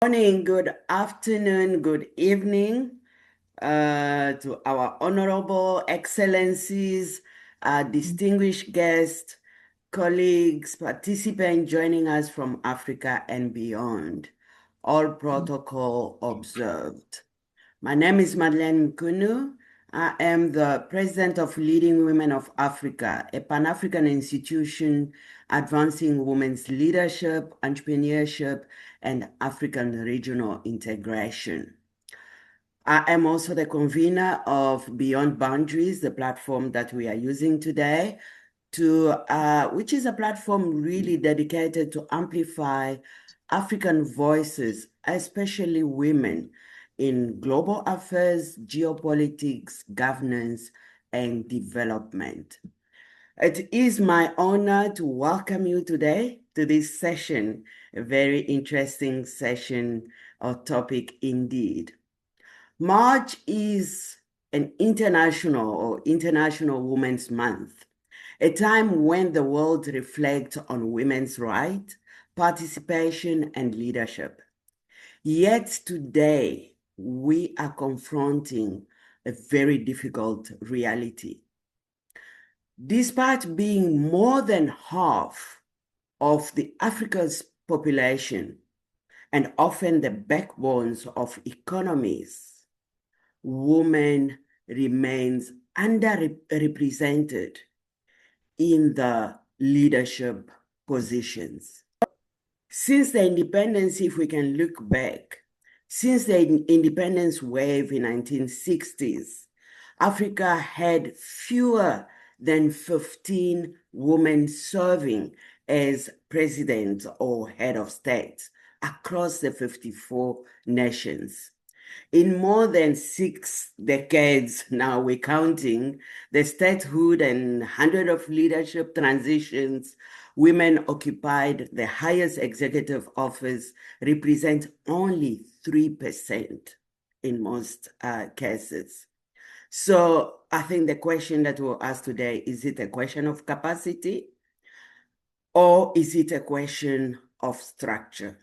Morning, good afternoon, good evening to our honorable excellencies, distinguished guests, colleagues, participants joining us from Africa and beyond. All protocol observed. My name is Madeleine Kunu. I am the president of Leading Women of Africa, a Pan-African institution advancing women's leadership, entrepreneurship, and African regional integration. I am also the convener of Beyond Boundaries, the platform that we are using today, which is a platform really dedicated to amplify African voices, especially women, in global affairs, geopolitics, governance, and development. It is my honor to welcome you today to this session, a very interesting session or topic indeed. March is an International Women's Month, a time when the world reflects on women's rights, participation, and leadership. Yet today, we are confronting a very difficult reality. Despite being more than half of the Africa's population and often the backbones of economies, women remains underrepresented in the leadership positions. Since the independence, if we can look back, since the independence wave in 1960s, Africa had fewer than 15 women serving as president or head of state across the 54 nations. In more than 6 decades, now we're counting, the statehood and hundreds of leadership transitions, women occupied the highest executive office represent only 3% in most cases. So I think the question that we'll ask today, is it a question of capacity or is it a question of structure?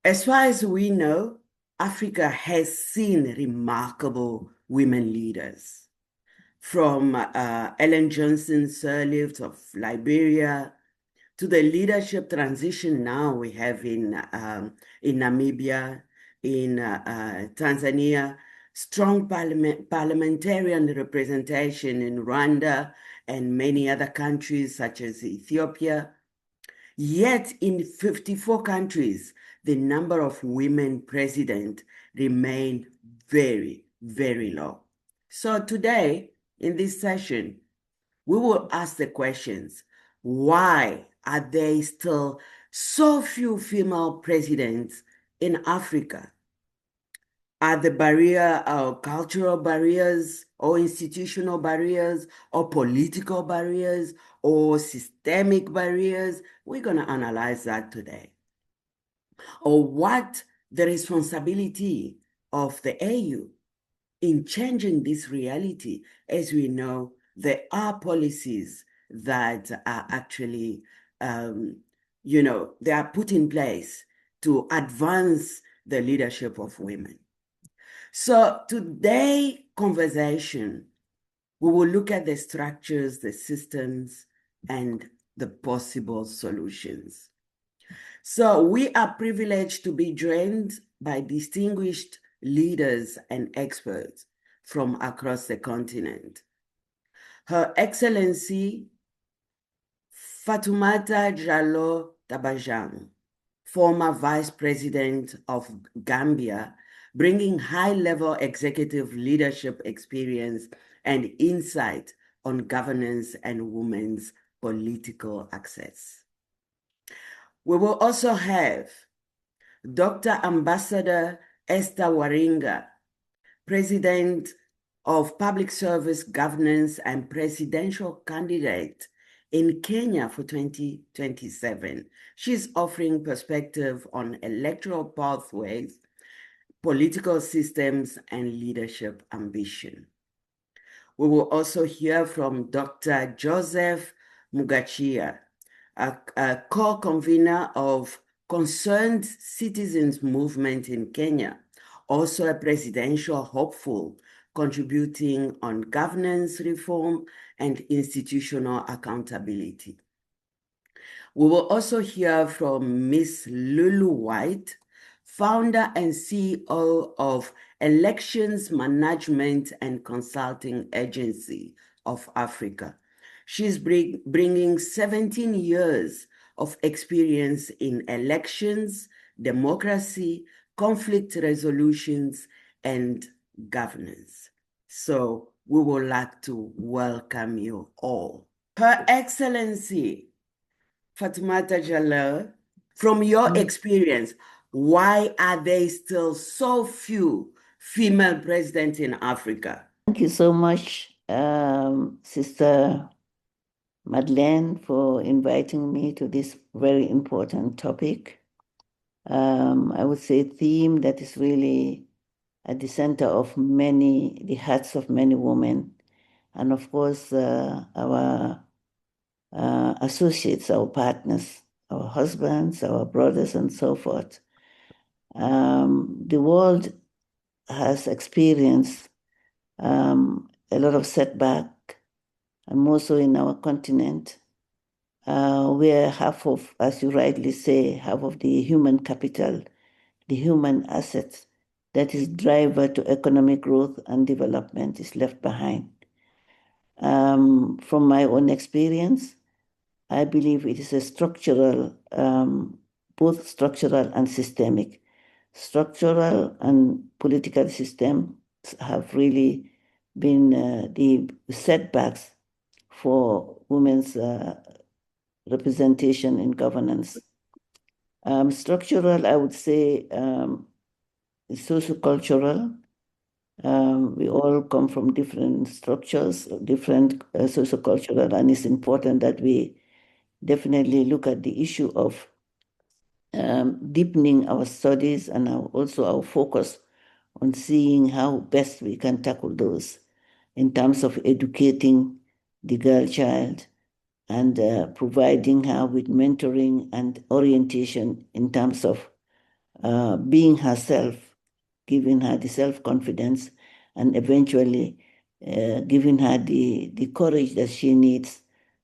As far as we know, Africa has seen remarkable women leaders, from Ellen Johnson Sirleaf of Liberia to the leadership transition now we have in Namibia, in Tanzania, strong parliamentarian representation in Rwanda and many other countries such as Ethiopia. Yet in 54 countries, the number of women president remain very, very low. So today, in this session, we will ask the questions, why are there still so few female presidents in Africa? Are the barrier or cultural barriers or institutional barriers or political barriers or systemic barriers? We're going to analyze that today. Or what the responsibility of the AU in changing this reality. As we know, there are policies that are actually, they are put in place to advance the leadership of women. So today's conversation, we will look at the structures, the systems, and the possible solutions. So we are privileged to be joined by distinguished leaders and experts from across the continent. Her Excellency Fatumata Jallow Tabajang, former Vice President of Gambia, bringing high-level executive leadership experience and insight on governance and women's political access. We will also have Dr. Ambassador Esther Waringa, President of Public Service Governance and Presidential Candidate in Kenya for 2027. She's offering perspective on electoral pathways, political systems, and leadership ambition. We will also hear from Dr. Joseph Mugachia, a co-convener of Concerned Citizens Movement in Kenya, also a presidential hopeful, contributing on governance reform and institutional accountability. We will also hear from Ms. Lulu White, founder and CEO of Elections Management and Consulting Agency of Africa. She's bringing 17 years of experience in elections, democracy, conflict resolutions, and governance. So we would like to welcome you all. Her Excellency Fatumata Jalal, from your experience, why are there still so few female presidents in Africa? Thank you so much, Sister Madeleine, for inviting me to this very important topic. I would say a theme that is really at the center of the hearts of many women, and of course, our associates, our partners, our husbands, our brothers, and so forth. The world has experienced a lot of setback, and more so in our continent, where half of, as you rightly say, half of the human capital, the human assets that is driver to economic growth and development is left behind. From my own experience, I believe it is a structural, both structural and systemic. Structural and political systems have really been the setbacks for women's representation in governance. Structural, I would say, sociocultural. We all come from different structures, different sociocultural, and it's important that we definitely look at the issue of deepening our studies and also our focus on seeing how best we can tackle those in terms of educating the girl child and providing her with mentoring and orientation in terms of being herself, giving her the self-confidence, and eventually giving her the courage that she needs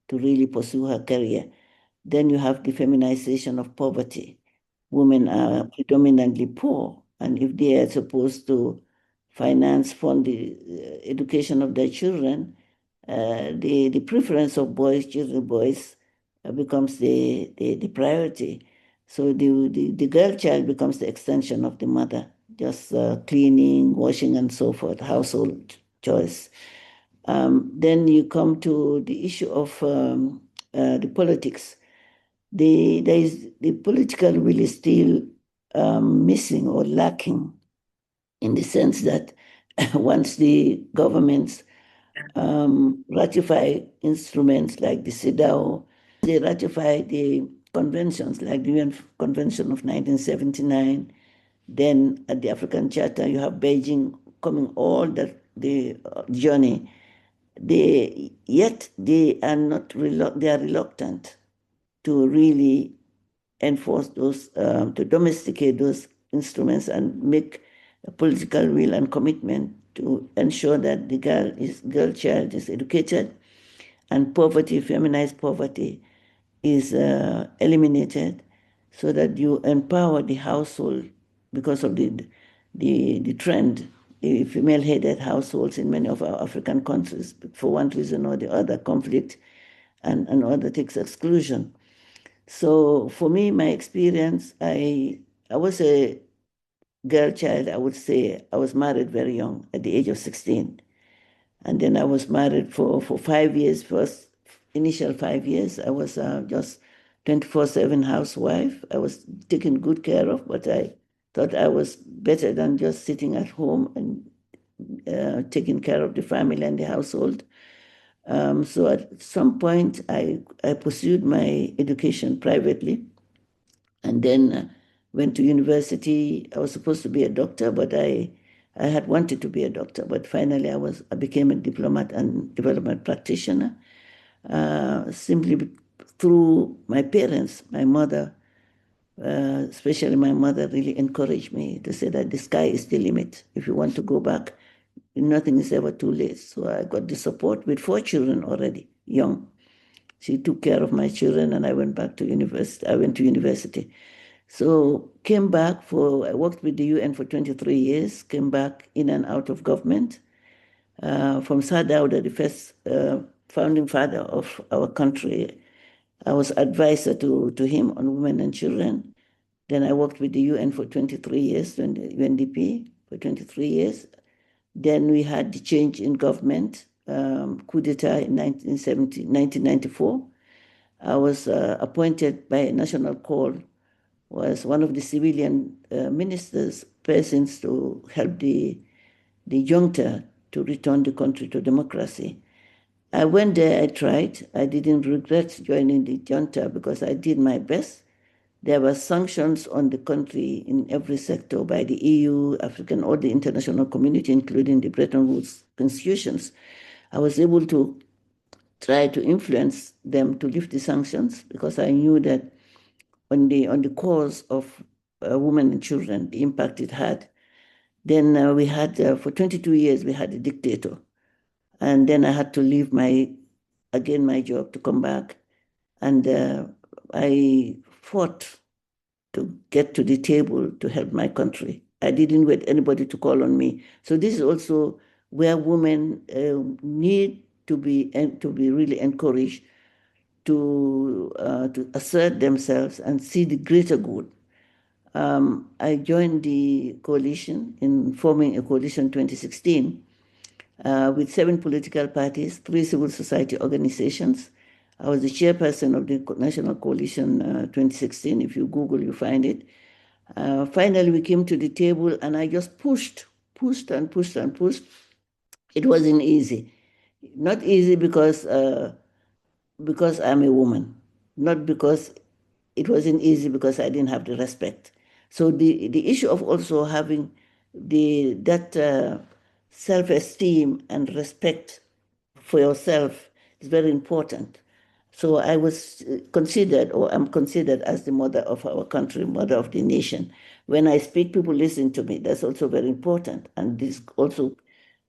to really pursue her career. Then you have the feminization of poverty. Women are predominantly poor, and if they are supposed to fund the education of their children, the preference of boys becomes the priority. So the girl child becomes the extension of the mother, just cleaning, washing, and so forth, household chores. Then you come to the issue of the politics. The political will is still missing or lacking in the sense that once the governments ratify instruments like the CEDAW, they ratify the conventions like the UN Convention of 1979. Then at the African Charter, you have Beijing coming all the journey. Yet they are not they are reluctant to really enforce those, to domesticate those instruments and make a political will and commitment to ensure that the girl child is educated and poverty, feminized poverty, is eliminated, so that you empower the household because of the trend, the female-headed households in many of our African countries, for one reason or the other, conflict and other takes exclusion. So for me, my experience, I was a girl child. I would say I was married very young, at the age of 16. And then I was married for 5 years. First, initial 5 years, I was just 24/7 housewife. I was taken good care of, but I thought I was better than just sitting at home and taking care of the family and the household. So at some point, I pursued my education privately, and then went to university. I was supposed to be a doctor, but I had wanted to be a doctor, but finally I became a diplomat and development practitioner, simply through my parents. My mother Especially my mother really encouraged me to say that the sky is the limit. If you want to go back, nothing is ever too late. So I got the support with 4 children already, young. She took care of my children, and I went back to university. I went to university. So came back I worked with the UN for 23 years, came back in and out of government. From Sadauda, the first founding father of our country, I was advisor to him on women and children. Then I worked with the UN for 23 years, UNDP for 23 years. Then we had the change in government, coup d'etat in 1994. I was appointed by a national call, was one of the civilian ministers, persons to help the junta to return the country to democracy. I went there, I tried. I didn't regret joining the junta because I did my best. There were sanctions on the country in every sector by the EU, African, or the international community, including the Bretton Woods constitutions. I was able to try to influence them to lift the sanctions because I knew that on the cause of women and children, the impact it had. Then we had, for 22 years, we had a dictator. And then I had to leave my job to come back. And I fought to get to the table to help my country. I didn't wait anybody to call on me. So this is also where women need to be really encouraged to assert themselves and see the greater good. I joined the coalition in forming a coalition in 2016 with 7 political parties, 3 civil society organizations. I was the chairperson of the National Coalition 2016. If you Google, you find it. Finally, we came to the table, and I just pushed and pushed and pushed. It wasn't easy. Not easy because I'm a woman, not because it wasn't easy because I didn't have the respect. So the issue of also having that self-esteem and respect for yourself is very important. So I was considered, or am considered, as the mother of our country, mother of the nation. When I speak, people listen to me. That's also very important. And this also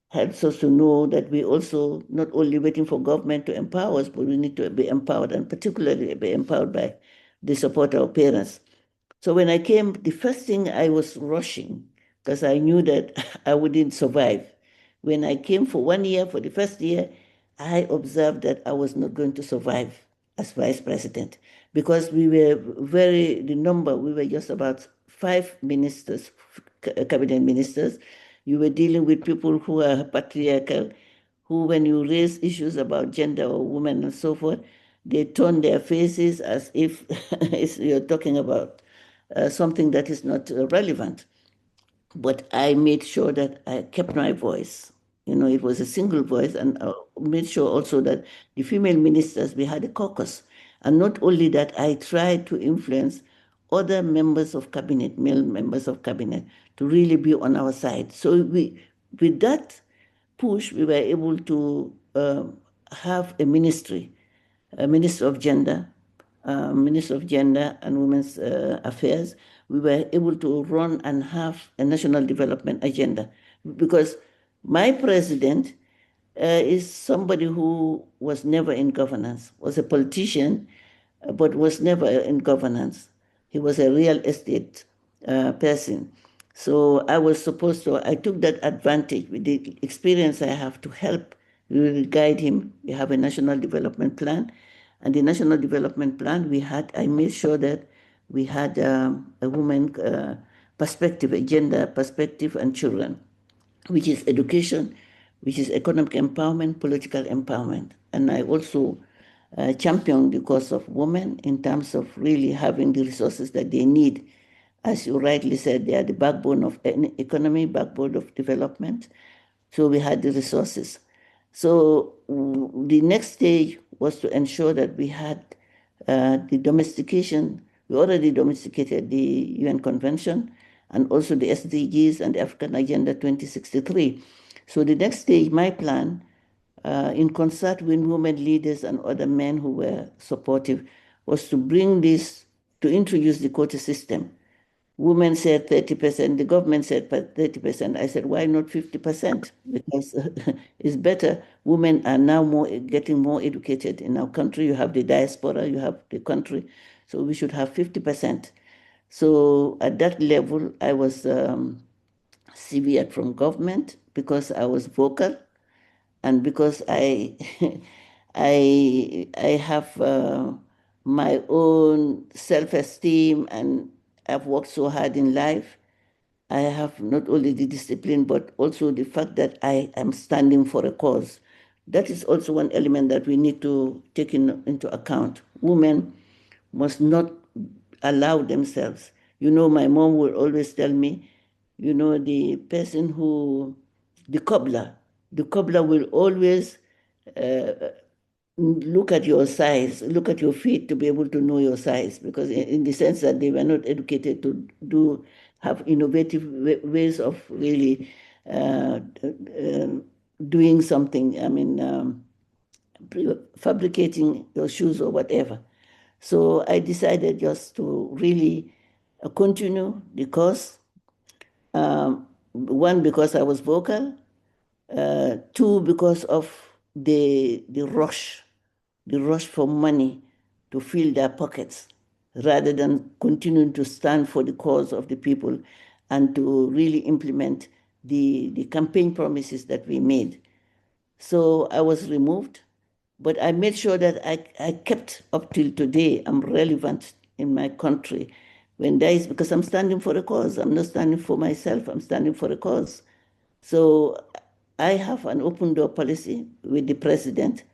helps us to know that we also not only waiting for government to empower us, but we need to be empowered, and particularly be empowered by the support of our parents. So when I came, the first thing I was rushing because I knew that I wouldn't survive. When I came for 1 year, for the first year, I observed that I was not going to survive as vice president because we were we were just about 5 ministers, cabinet ministers. You were dealing with people who are patriarchal, who, when you raise issues about gender or women and so forth, they turn their faces as if you're talking about something that is not relevant. But I made sure that I kept my voice. It was a single voice, and I made sure also that the female ministers, we had a caucus. And not only that, I tried to influence other members of cabinet, male members of cabinet, to really be on our side. So with that push, we were able to have a ministry, a Minister of Gender, Minister of Gender and Women's Affairs. We were able to run and have a national development agenda because my president is somebody who was never in governance, was a politician, but was never in governance. He was a real estate person. So I took that advantage with the experience I have to help really guide him. We have a national development plan. And the national development plan I made sure that we had a woman perspective, a gender perspective, and children, which is education, which is economic empowerment, political empowerment. And I also champion the cause of women in terms of really having the resources that they need. As you rightly said, they are the backbone of any economy, backbone of development. So we had the resources. So the next stage was to ensure that we had the domestication. We already domesticated the UN Convention and also the SDGs and the African Agenda 2063. So the next stage, my plan, in concert with women leaders and other men who were supportive, was to bring this to introduce the quota system. Women said 30%, the government said 30%. I said, why not 50%? Because it's better. Women are now getting more educated in our country. You have the diaspora, you have the country. So we should have 50%. So at that level, I was severed from government because I was vocal and because I I have my own self-esteem and I've worked so hard in life. I have not only the discipline but also the fact that I am standing for a cause. That is also one element that we need to take into account. Women must not allow themselves. You know, my mom will always tell me, you know, the cobbler will always look at your size, look at your feet to be able to know your size, because in the sense that they were not educated to have innovative ways of really doing something. I mean, fabricating your shoes or whatever. So I decided just to really continue the course. One, because I was vocal. Two, because of the rush for money to fill their pockets, rather than continuing to stand for the cause of the people and to really implement the campaign promises that we made. So I was removed, but I made sure that I kept up till today. I'm relevant in my country. When there is, because I'm standing for a cause. I'm not standing for myself. I'm standing for a cause. So I have an open door policy with the president.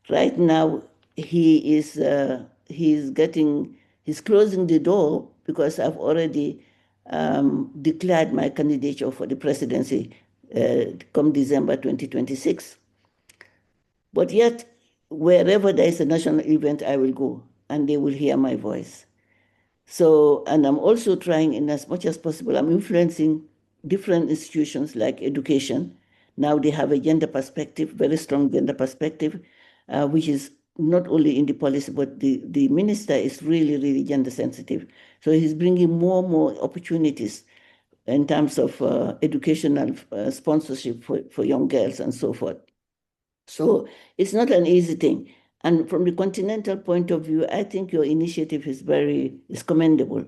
Right now, he's closing the door because I've already declared my candidature for the presidency come December 2026. But yet, wherever there is a national event, I will go and they will hear my voice. So, and I'm also trying in as much as possible, I'm influencing different institutions like education. Now they have a gender perspective, very strong gender perspective, which is not only in the policy, but the minister is really, really gender sensitive. So he's bringing more and more opportunities in terms of educational sponsorship for young girls and so forth. So it's not an easy thing. And from the continental point of view, I think your initiative is commendable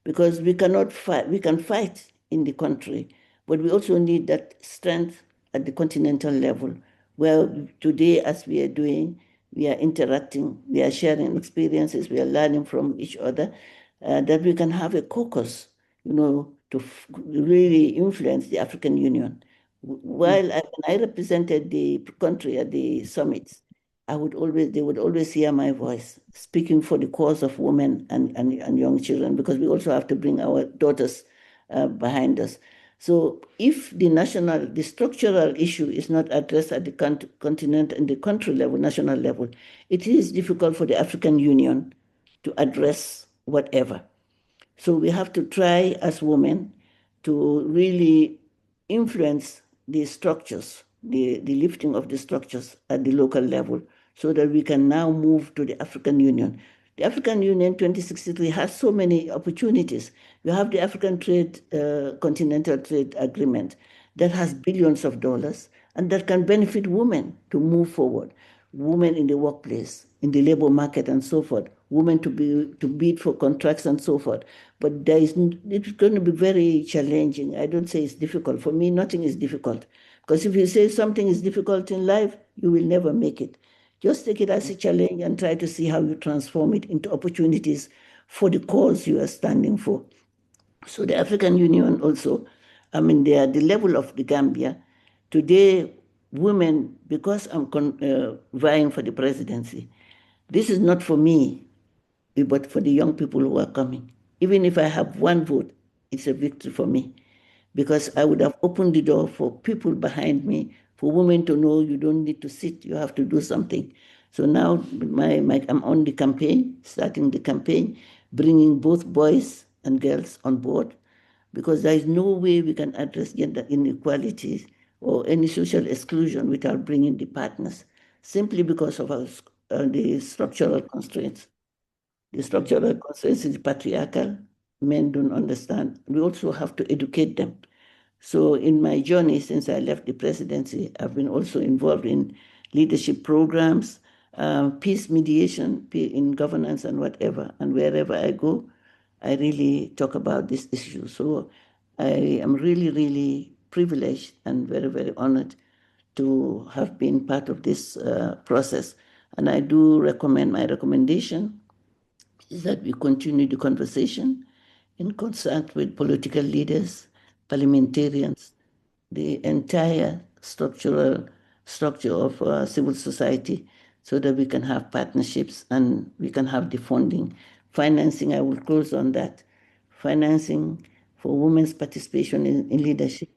because we cannot fight, we can fight in the country, but we also need that strength at the continental level, where today, as we are doing, we are interacting, we are sharing experiences, we are learning from each other, that we can have a caucus, you know, to really influence the African Union. While when I represented the country at the summits, they would always hear my voice speaking for the cause of women and young children, because we also have to bring our daughters behind us. So if the structural issue is not addressed at the continent and the country level, national level, it is difficult for the African Union to address whatever. So we have to try as women to really influence the structures, the lifting of the structures at the local level, so that we can now move to the African Union. The African Union 2063 has so many opportunities. You have the African Continental Trade Agreement that has billions of dollars and that can benefit women to move forward, women in the workplace, in the labor market and so forth, women to bid for contracts and so forth. But it's going to be very challenging. I don't say it's difficult. For me, nothing is difficult. Because if you say something is difficult in life, you will never make it. Just take it as a challenge and try to see how you transform it into opportunities for the cause you are standing for. So the African Union also, I mean, they are the level of the Gambia. Today, women, because I'm vying for the presidency, this is not for me, but for the young people who are coming. Even if I have one vote, it's a victory for me, because I would have opened the door for people behind me, for women to know you don't need to sit, you have to do something. So now I'm on the campaign, starting the campaign, bringing both boys and girls on board, because there is no way we can address gender inequalities or any social exclusion without bringing the partners, simply because of the structural constraints. The structural constraints is patriarchal. Men don't understand. We also have to educate them. So in my journey since I left the presidency, I've been also involved in leadership programs, peace mediation in governance and whatever. And wherever I go, I really talk about this issue. So I am really, really privileged and very, very honored to have been part of this process. And I do recommend, my recommendation is that we continue the conversation in concert with political leaders, parliamentarians, the entire structure of civil society, so that we can have partnerships and we can have the funding. Financing, I will close on that. Financing for women's participation in leadership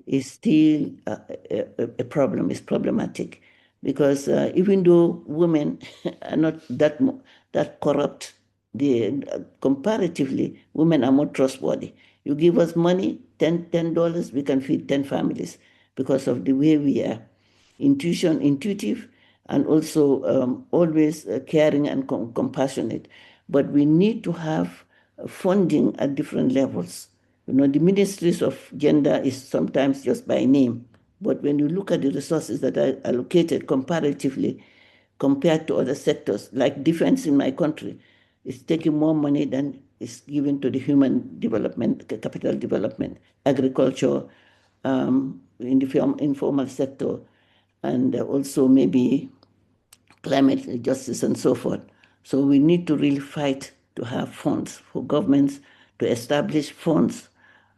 is still a problem, is problematic, because even though women are not that corrupt, comparatively, women are more trustworthy. You give us money, $10, we can feed 10 families because of the way we are intuitive, and also always caring and compassionate. But we need to have funding at different levels. You know, the ministries of gender is sometimes just by name, but when you look at the resources that are allocated comparatively compared to other sectors, like defense in my country, it's taking more money than is given to the human development, capital development, agriculture, in the informal sector, and also maybe climate justice and so forth. So we need to really fight to have funds for governments to establish funds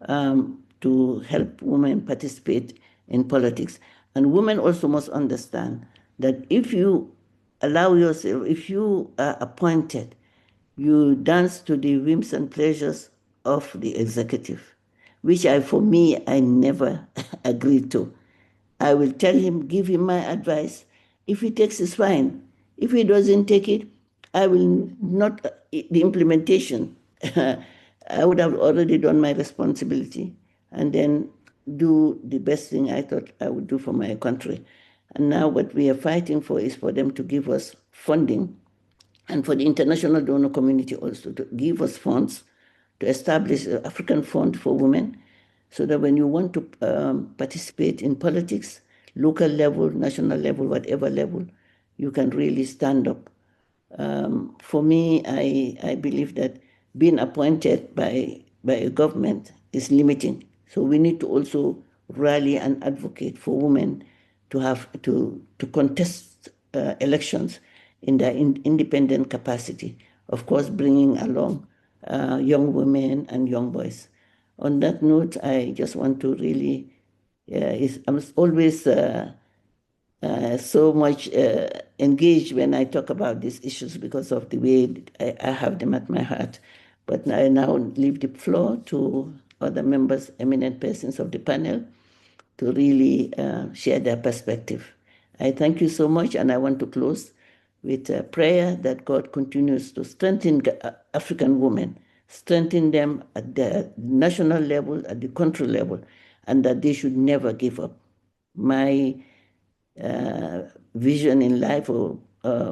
to help women participate in politics. And women also must understand that if you allow yourself, if you are appointed, you dance to the whims and pleasures of the executive, which for me, I never agreed to. I will tell him, give him my advice. If he takes, it's fine. If he doesn't take it, I will not, the implementation. I would have already done my responsibility and then do the best thing I thought I would do for my country. And now what we are fighting for is for them to give us funding, and for the international donor community also to give us funds to establish an African Fund for Women, so that when you want to participate in politics, local level, national level, whatever level, you can really stand up. For me, I believe that being appointed by a government is limiting. So we need to also rally and advocate for women to have to contest elections in their independent capacity. Of course, bringing along young women and young boys. On that note, I just want to really, I'm always so much engaged when I talk about these issues because of the way I have them at my heart. But I now leave the floor to other members, eminent persons of the panel, to really share their perspective. I thank you so much, and I want to close with a prayer that God continues to strengthen African women, strengthen them at the national level, at the country level, and that they should never give up. My vision in life or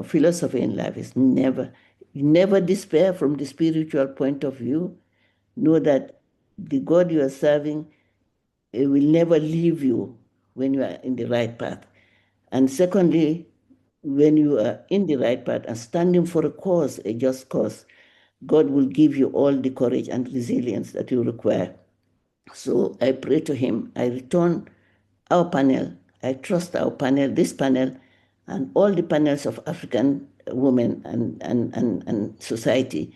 philosophy in life is never despair from the spiritual point of view. Know that the God you are serving will never leave you when you are in the right path. And secondly, when you are in the right path and standing for a cause, a just cause, God will give you all the courage and resilience that you require. So I pray to him. I return our panel. I trust our panel, this panel, and all the panels of African women and society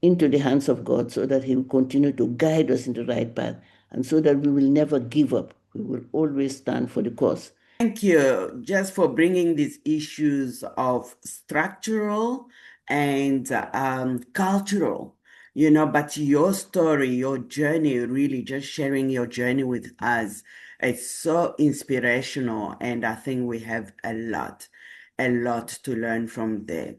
into the hands of God, so that he will continue to guide us in the right path, and so that we will never give up. We will always stand for the cause. Thank you just for bringing these issues of structural and cultural, but your story, your journey, really just sharing your journey with us, it's so inspirational. And I think we have a lot to learn from there.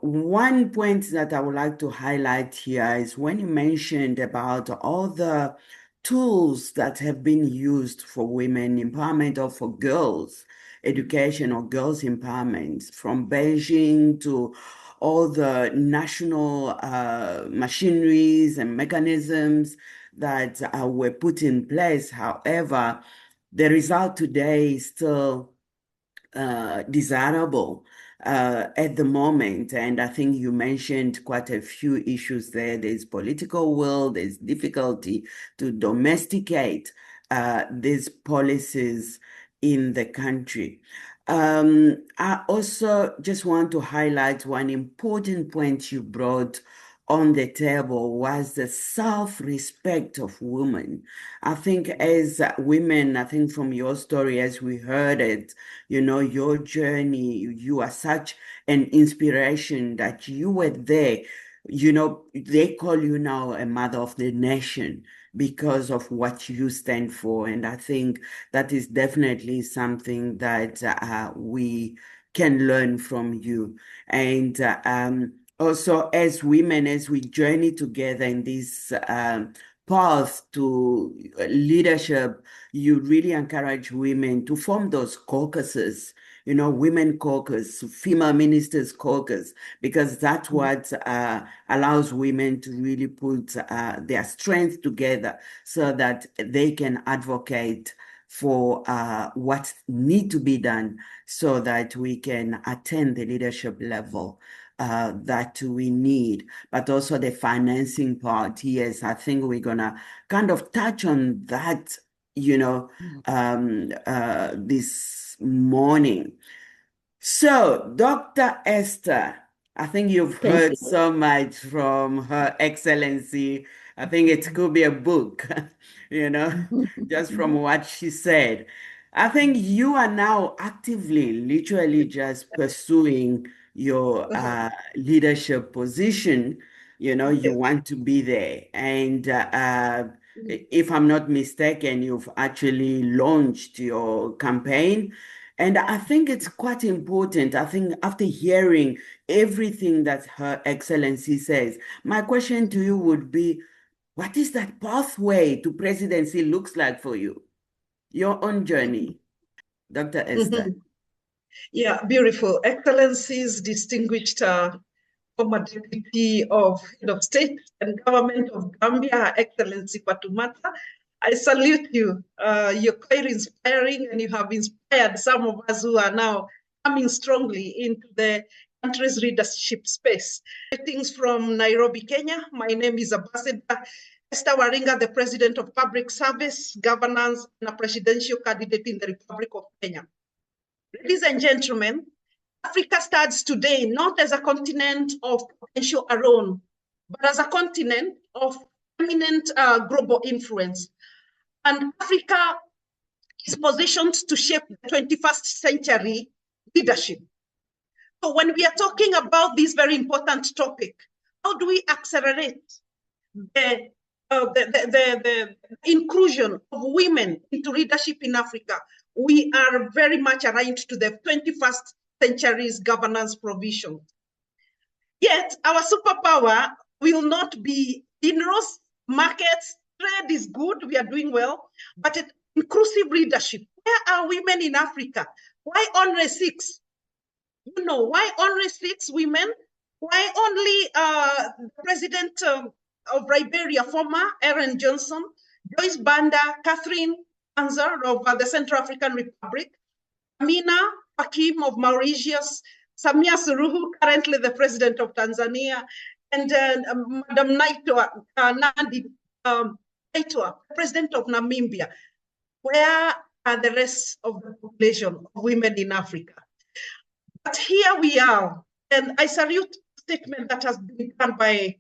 One point that I would like to highlight here is when you mentioned about all the tools that have been used for women empowerment or for girls education or girls empowerment, from Beijing to all the national machineries and mechanisms that were put in place. However, the result today is still desirable at the moment. And I think you mentioned quite a few issues there. There's political will, there's difficulty to domesticate these policies in the country. I also just want to highlight one important point you brought on the table was the self-respect of women. I think as women, I think from your story, as we heard it, your journey, you are such an inspiration that you were there. They call you now a mother of the nation because of what you stand for. And I think that is definitely something that we can learn from you. And also, as women, as we journey together in this path to leadership, you really encourage women to form those caucuses, women caucus, female ministers caucus, because that's what allows women to really put their strength together so that they can advocate for what need to be done so that we can attain the leadership level that we need, but also the financing part. Yes, I think we're gonna kind of touch on that, this morning. So, Dr. Esther, I think you've Thank heard you. so much from Her Excellency. I think it could be a book, just from what she said. I think you are now actively, literally just pursuing your leadership position. You Yes. want to be there. And if I'm not mistaken, you've actually launched your campaign. And I think it's quite important. I think after hearing everything that Her Excellency says, my question to you would be, what is that pathway to presidency looks like for you? Your own journey, Dr. Esther. Yeah, beautiful. Excellencies, distinguished former Deputy of Head of State and Government of Gambia, Her Excellency Fatumata. I salute you. You're quite inspiring, and you have inspired some of us who are now coming strongly into the country's leadership space. Greetings from Nairobi, Kenya. My name is Ambassador Esther Waringa, the President of Public Service, Governance, and a presidential candidate in the Republic of Kenya. Ladies and gentlemen, Africa stands today not as a continent of potential alone, but as a continent of eminent global influence. And Africa is positioned to shape the 21st century leadership. So when we are talking about this very important topic, how do we accelerate the inclusion of women into leadership in Africa? We are very much aligned to the 21st century's governance provision. Yet our superpower will not be minerals, markets, trade is good, we are doing well, but inclusive leadership. Where are women in Africa? Why only 6? Why only 6 women? Why only the president of Liberia, former Ellen Johnson, Joyce Banda, Catherine Anzar of the Central African Republic, Amina Hakim of Mauritius, Samia Suluhu, currently the president of Tanzania, and Madam Nandi Naitwa, president of Namibia. Where are the rest of the population of women in Africa? But here we are, and I salute the statement that has been done by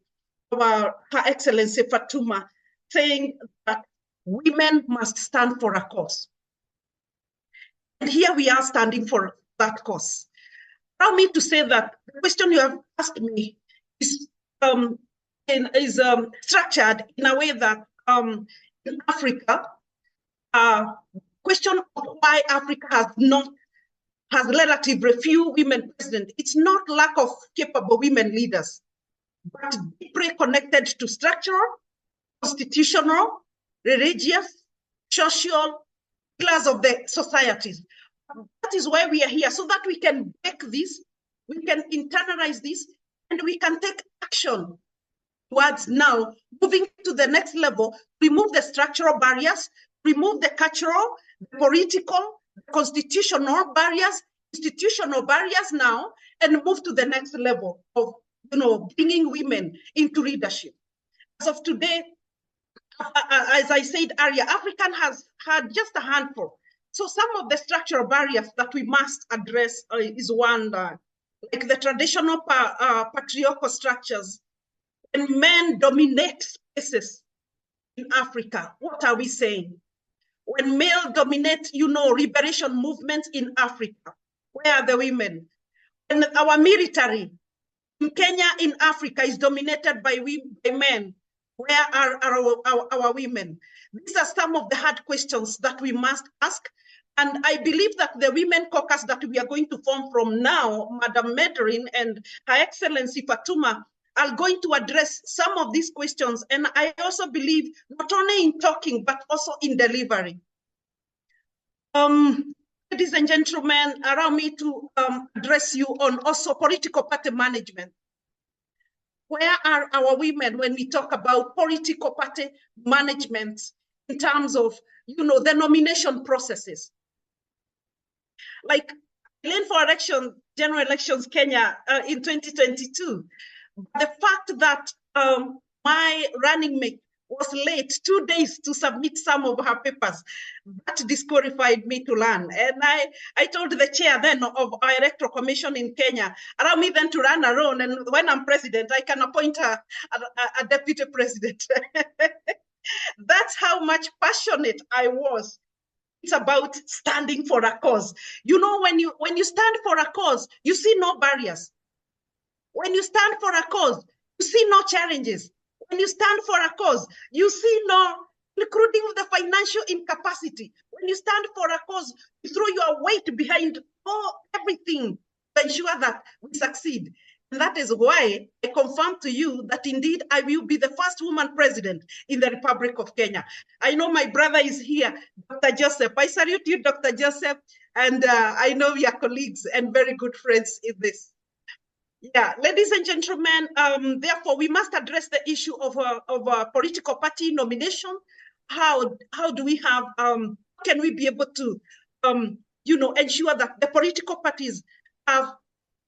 Her Excellency Fatuma, saying that women must stand for a cause. And here we are standing for that cause. Allow me to say that the question you have asked me is structured in a way that in Africa, question of why Africa has relatively few women president. It's not lack of capable women leaders, but deeply connected to structural, constitutional, religious, social pillars of the societies. That is why we are here, so that we can break this, we can internalize this, and we can take action towards now moving to the next level, remove the structural barriers, remove the cultural, the political, the constitutional barriers, institutional barriers now, and move to the next level of, bringing women into leadership. As of today, as I said earlier, Africa has had just a handful. So some of the structural barriers that we must address is one, like the traditional patriarchal structures. When men dominate spaces in Africa, what are we saying? When male dominate, liberation movements in Africa, where are the women? When our military in Kenya, in Africa, is dominated by men, where are our women? These are some of the hard questions that we must ask. And I believe that the Women Caucus that we are going to form from now, Madam Medrin and Her Excellency Fatuma, are going to address some of these questions. And I also believe not only in talking, but also in delivering. Ladies and gentlemen, allow me to address you on also political party management. Where are our women when we talk about political party management in terms of, the nomination processes? Like for general elections, Kenya in 2022, the fact that my running mate was late 2 days to submit some of her papers, that disqualified me to run. And I told the chair then of our electoral commission in Kenya, allow me then to run alone, and when I'm president, I can appoint a deputy president. That's how much passionate I was. It's about standing for a cause. When you stand for a cause, you see no barriers. When you stand for a cause, you see no challenges. When you stand for a cause, you see no, including the financial incapacity. When you stand for a cause, you throw your weight behind everything to ensure that we succeed. And that is why I confirm to you that indeed I will be the first woman president in the Republic of Kenya. I know my brother is here, Dr. Joseph. I salute you, Dr. Joseph, and I know we are colleagues and very good friends in this. Yeah, ladies and gentlemen, therefore we must address the issue of a political party nomination. How do we have, can we be able to, ensure that the political parties have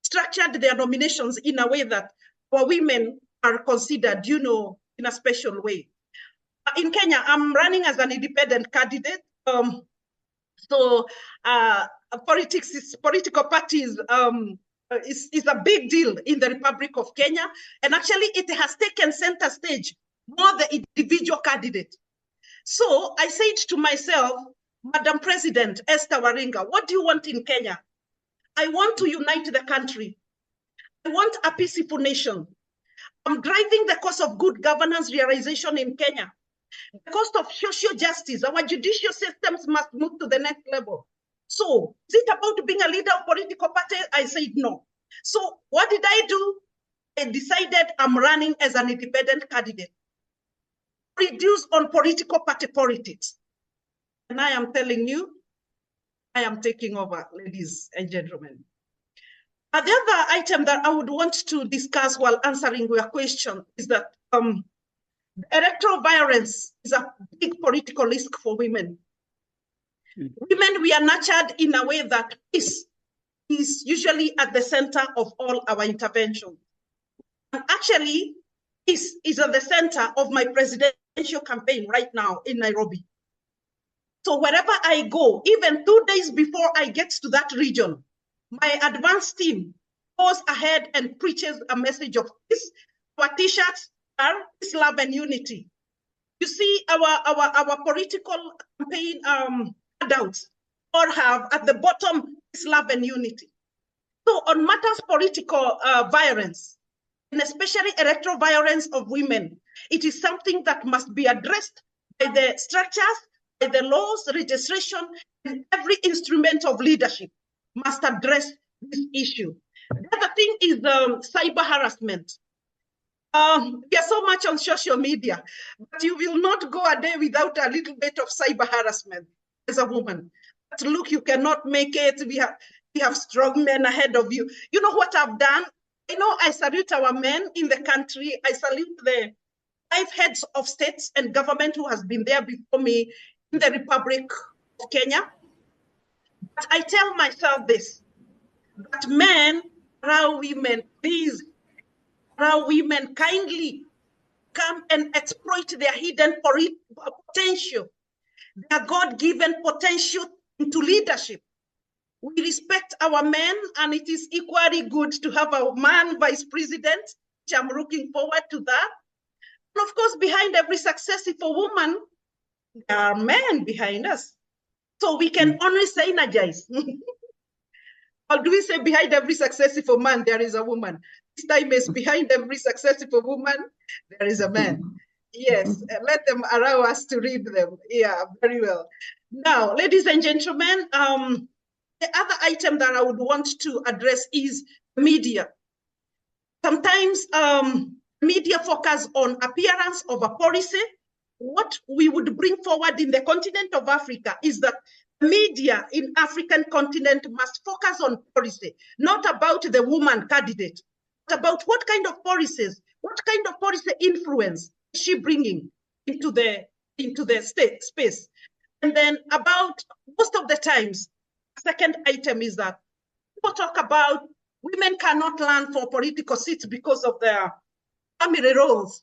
structured their nominations in a way that our women are considered, in a special way. In Kenya, I'm running as an independent candidate. So political parties is a big deal in the Republic of Kenya. And actually it has taken center stage more the individual candidate. So I said to myself, Madam President Esther Waringa, what do you want in Kenya? I want to unite the country. I want a peaceful nation. I'm driving the cause of good governance realization in Kenya. The cost of social justice. Our judicial systems must move to the next level. So is it about being a leader of political party? I said no. So what did I do? I decided I'm running as an independent candidate. Reduce on political party politics. And I am telling you, I am taking over, ladies and gentlemen. The other item that I would want to discuss while answering your question is that electoral violence is a big political risk for women. Women, we are nurtured in a way that peace is usually at the center of all our interventions. And actually, peace is at the center of my presidential campaign right now in Nairobi. So wherever I go, even 2 days before I get to that region, my advanced team goes ahead and preaches a message of peace. Our t-shirts are peace, love, and unity. You see, our political campaign adults all have at the bottom peace, love, and unity. So on matters political violence, and especially electoral violence of women, it is something that must be addressed by the structures, by the laws, registration, and every instrument of leadership must address this issue. The other thing is cyber harassment. We are so much on social media, but you will not go a day without a little bit of cyber harassment as a woman. But look, you cannot make it. We have strong men ahead of you. You know what I've done? I know I salute our men in the country. I salute the 5 heads of states and government who has been there before me in the Republic of Kenya. But I tell myself this, that men allow women, please allow women kindly come and exploit their hidden potential, their God-given potential into leadership. We respect our men, and it is equally good to have a man vice president, which I'm looking forward to that. And of course, behind every successful woman, there are men behind us. So we can only synergize. Or do we say behind every successful man, there is a woman? This time is behind every successful woman, there is a man. Yes, let them allow us to read them. Yeah, very well. Now, ladies and gentlemen, the other item that I would want to address is media. Sometimes media focus on appearance of a policy. What we would bring forward in the continent of Africa is that media in African continent must focus on policy, not about the woman candidate, but about what kind of policies, what kind of policy influence is she bringing into the state space. And then about most of the times, second item is that people talk about women cannot run for political seats because of their family roles.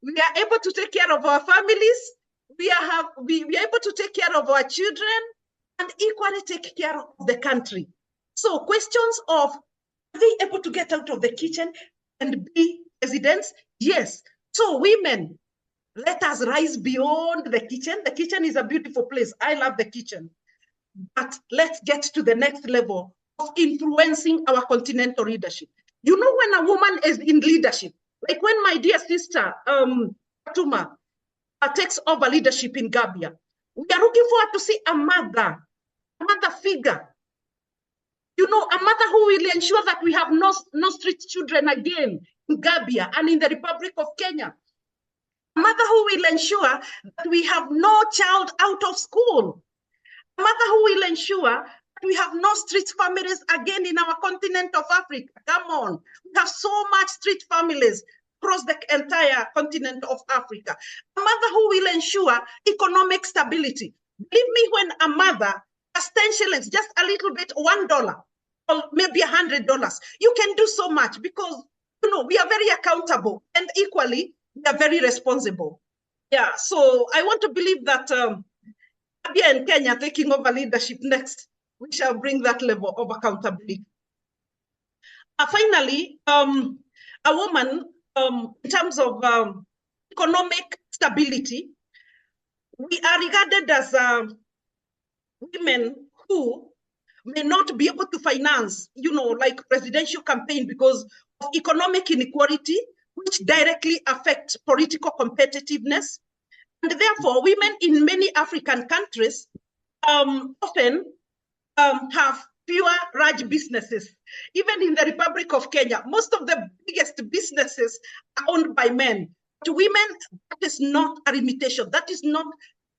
We are able to take care of our families. We are able to take care of our children and equally take care of the country. So questions of, are they able to get out of the kitchen and be presidents? Yes. So women, let us rise beyond the kitchen. The kitchen is a beautiful place. I love the kitchen. But let's get to the next level of influencing our continental leadership. You know, when a woman is in leadership, like when my dear sister, Fatumata, takes over leadership in Gambia, we are looking forward to see a mother figure. You know, a mother who will ensure that we have no street children again in Gambia and in the Republic of Kenya. A mother who will ensure that we have no child out of school. A mother who will ensure that we have no street families again in our continent of Africa. Come on, we have so much street families across the entire continent of Africa. A mother who will ensure economic stability. Believe me, when a mother has 10 shillings, just a little bit, $1 or maybe $100, you can do so much because, you know, we are very accountable and equally, we are very responsible. Yeah, so I want to believe that Gambia and Kenya taking over leadership next, we shall bring that level of accountability. Finally, a woman, in terms of economic stability, we are regarded as women who may not be able to finance, you know, like presidential campaign because of economic inequality, which directly affects political competitiveness. And therefore, women in many African countries often have fewer large businesses. Even in the Republic of Kenya, most of the biggest businesses are owned by men. To women, that is not a limitation. That is not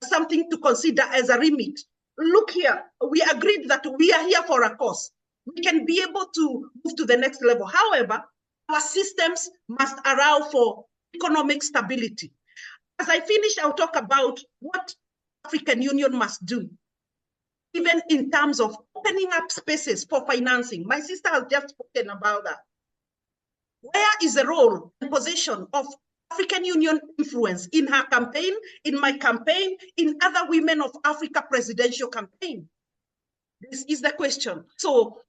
something to consider as a limit. Look here, we agreed that we are here for a cause. We can be able to move to the next level. However, our systems must allow for economic stability. As I finish, I'll talk about what African Union must do, even in terms of opening up spaces for financing. My sister has just spoken about that. Where is the role and position of African Union influence in her campaign, in my campaign, in other women of Africa presidential campaign? This is the question. So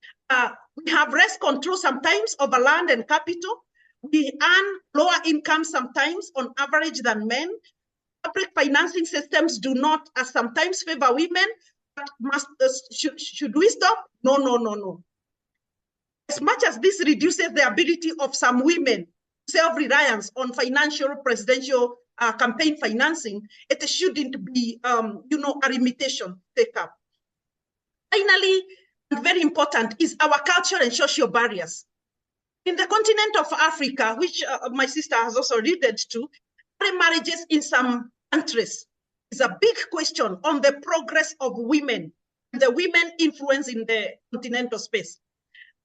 we have less control sometimes over land and capital. We earn lower income sometimes on average than men. Public financing systems do not sometimes favor women. But should we stop? No. As much as this reduces the ability of some women self-reliance on financial presidential campaign financing, it shouldn't be, you know, a limitation take up. Finally, and very important, is our cultural and social barriers. In the continent of Africa, which my sister has also alluded to, marriages in some countries is a big question on the progress of women, the women influence in the continental space.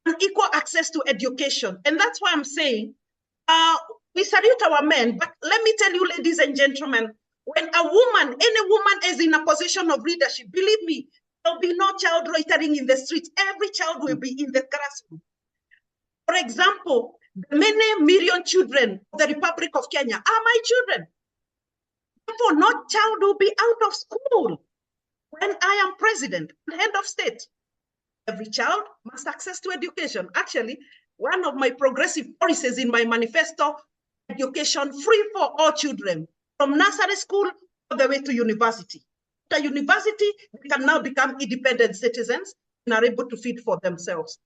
and equal access to education. And that's why I'm saying, we salute our men, but let me tell you, ladies and gentlemen, when a woman, any woman is in a position of leadership, believe me, there'll be no child loitering in the streets. Every child will be in the classroom. For example, the many million children of the Republic of Kenya are my children. Therefore, no child will be out of school when I am president and head of state. Every child must access to education. Actually, one of my progressive policies in my manifesto, education free for all children, from nursery school all the way to university. After university, they can now become independent citizens and are able to feed for themselves.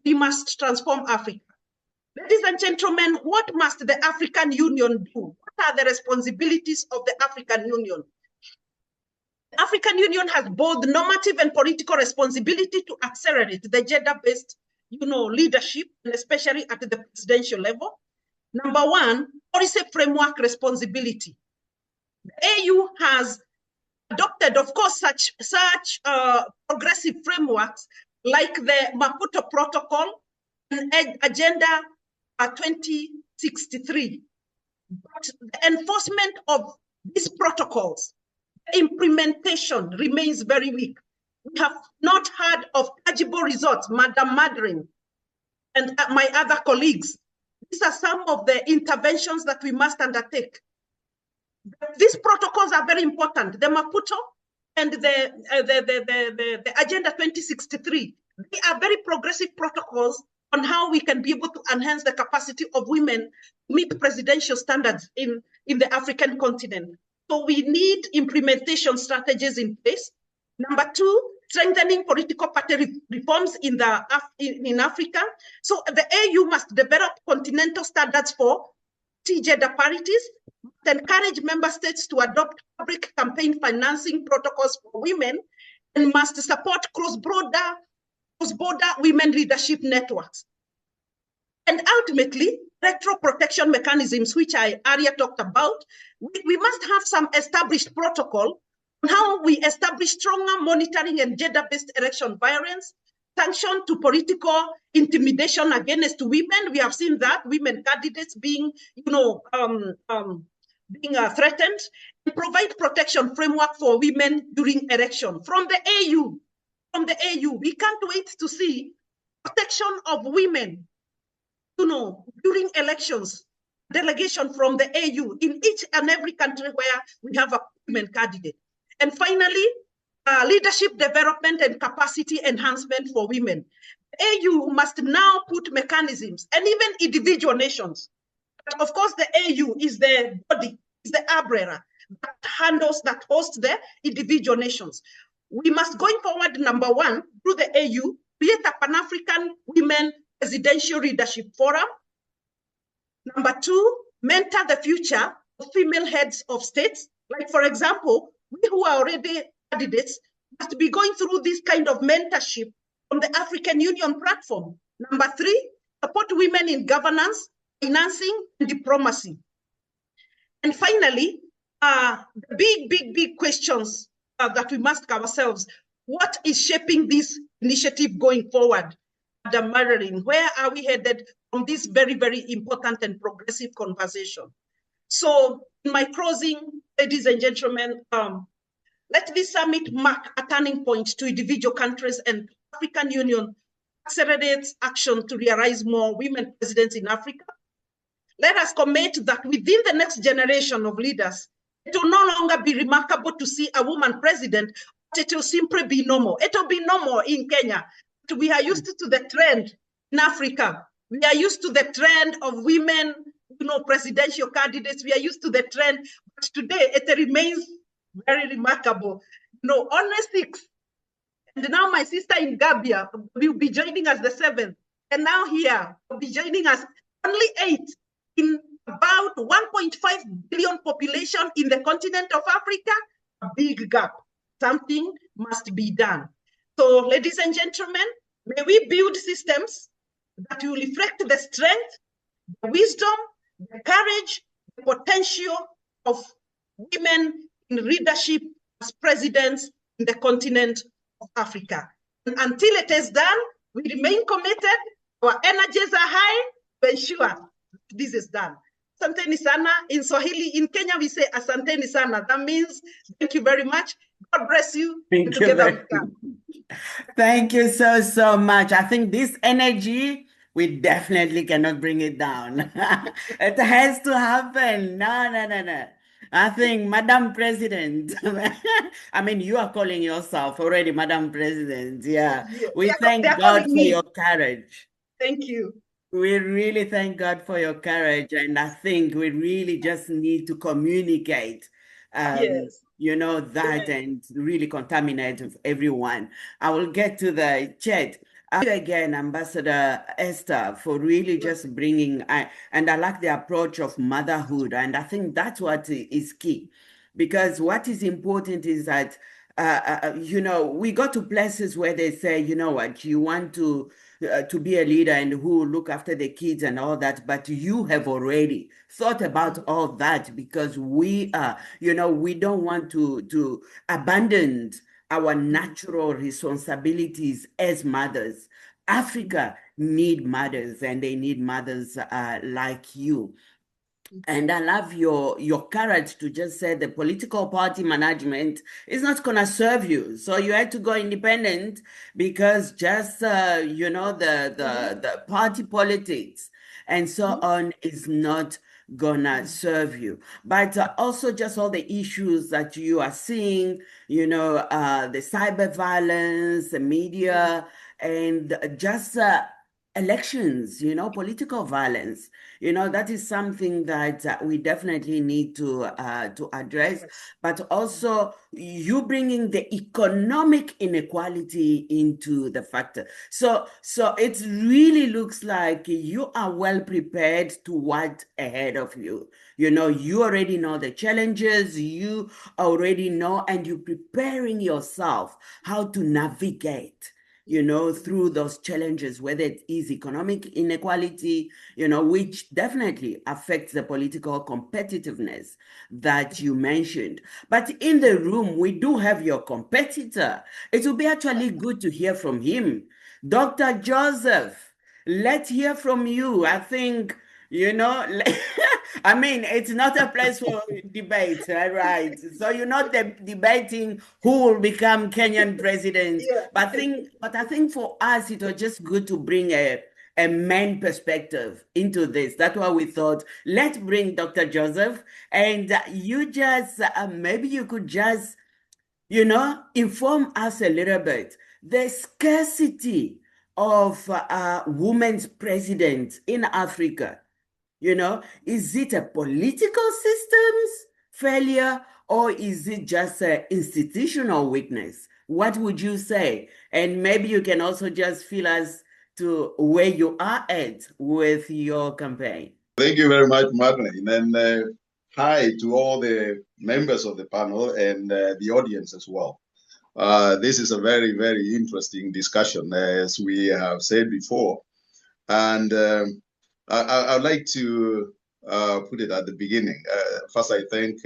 We must transform Africa. Ladies and gentlemen, what must the African Union do? What are the responsibilities of the African Union? The African Union has both normative and political responsibility to accelerate the gender-based, leadership, and especially at the presidential level. Number one, policy framework responsibility. The AU has adopted, of course, such progressive frameworks like the Maputo Protocol and Agenda 2063. But the enforcement of these protocols, implementation remains very weak. We have not heard of tangible results, Madam Madrin and my other colleagues. These are some of the interventions that we must undertake. These protocols are very important. The Maputo and the Agenda 2063, they are very progressive protocols on how we can be able to enhance the capacity of women to meet presidential standards in the African continent. So we need implementation strategies in place. Number two, strengthening political party reforms in Africa. So the AU must develop continental standards for gender parities, encourage member states to adopt public campaign financing protocols for women, and must support cross-border women leadership networks. And ultimately, electoral protection mechanisms, which I earlier talked about, we must have some established protocol on how we establish stronger monitoring and gender-based election violence, sanction to political intimidation against women. We have seen that women candidates being, threatened, and provide protection framework for women during election from the AU. From the AU, we can't wait to see protection of women, during elections, delegation from the AU in each and every country where we have a women candidate. And finally, leadership development and capacity enhancement for women. The AU must now put mechanisms, and even individual nations. But of course, the AU is the body, is the umbrella that hosts the individual nations. We must, going forward, number one, through the AU, create a Pan-African Women Presidential Leadership Forum. Number two, mentor the future of female heads of states. Like, for example, we who are already candidates must be going through this kind of mentorship from the African Union platform. Number three, support women in governance, financing, and diplomacy. And finally, the big questions that we must ask ourselves. What is shaping this initiative going forward? Madam Marilyn, where are we headed from this very, very important and progressive conversation? So in my closing, ladies and gentlemen, let this summit mark a turning point to individual countries, and African Union accelerates action to realize more women presidents in Africa. Let us commit that within the next generation of leaders, it will no longer be remarkable to see a woman president, but it will simply be normal. It will be normal in Kenya. We are used to the trend in Africa. We are used to the trend of women, presidential candidates. We are used to the trend, but today it remains very remarkable. Only 6. And now my sister in Gambia will be joining us the 7th. And now here will be joining us only 8 in about 1.5 billion population in the continent of Africa. A big gap. Something must be done. So, ladies and gentlemen, may we build systems that will reflect the strength, the wisdom, the courage, the potential of women in leadership as presidents in the continent of Africa. And until it is done, we remain committed Our energies are high to ensure this is done. Asanteni sana. In Swahili, in Kenya, we say asanteni sana. That means thank you very much. God bless you. Thank you very much. Thank you so much. I think this energy, we definitely cannot bring it down. It has to happen. No. I think, Madam President, I mean, you are calling yourself already Madam President. Yeah. We thank God for your courage. Thank you. We really thank God for your courage. And I think we really just need to communicate, Yes. you know, that and really contaminate everyone. I will get to the chat. Thank you again, Ambassador Esther, for really just bringing, and I like the approach of motherhood. And I think that's what is key. Because what is important is that, you know, we go to places where they say, you know what, you want to be a leader and who look after the kids and all that, but you have already thought about all that because we are, you know, we don't want to abandon our natural responsibilities as mothers. Africa need mothers, and they need mothers like you. And I love your courage to just say the political party management is not going to serve you. So you had to go independent because just, you know, the party politics and so on is not gonna serve you. But also just all the issues that you are seeing, you know, the cyber violence, the media, and just elections, you know, political violence. You know, that is something that we definitely need to address, but also you bringing the economic inequality into the factor. So it really looks like you are well prepared to what ahead of you. You know, you already know the challenges, you already know, and you're preparing yourself how to navigate, you know, through those challenges, whether it is economic inequality, you know, which definitely affects the political competitiveness that you mentioned. But in the room, we do have your competitor. It will be actually good to hear from him. Dr. Joseph, let's hear from you. I think, you know, I mean, it's not a place for debate, right? So you're not debating who will become Kenyan president. Yeah. But I think for us, it was just good to bring a man perspective into this. That's why we thought, let's bring Dr. Joseph, and you just, maybe you could just, you know, inform us a little bit. The scarcity of women's presidents in Africa, you know, is it a political systems failure or is it just an institutional weakness? What would you say? And maybe you can also just fill us to where you are at with your campaign. Thank you very much, Madeleine. And hi to all the members of the panel and the audience as well. This is a very, very interesting discussion, as we have said before. And I'd like to put it at the beginning. First, I thank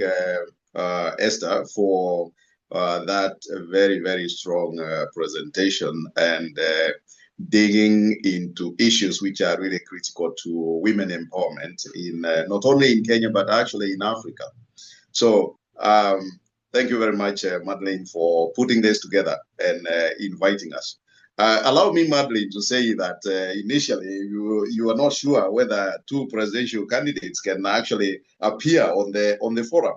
Esther for that very, very strong presentation and digging into issues which are really critical to women empowerment in not only in Kenya, but actually in Africa. So thank you very much, Madeleine, for putting this together and inviting us. Allow me, Madeleine, to say that initially you are not sure whether two presidential candidates can actually appear on the forum.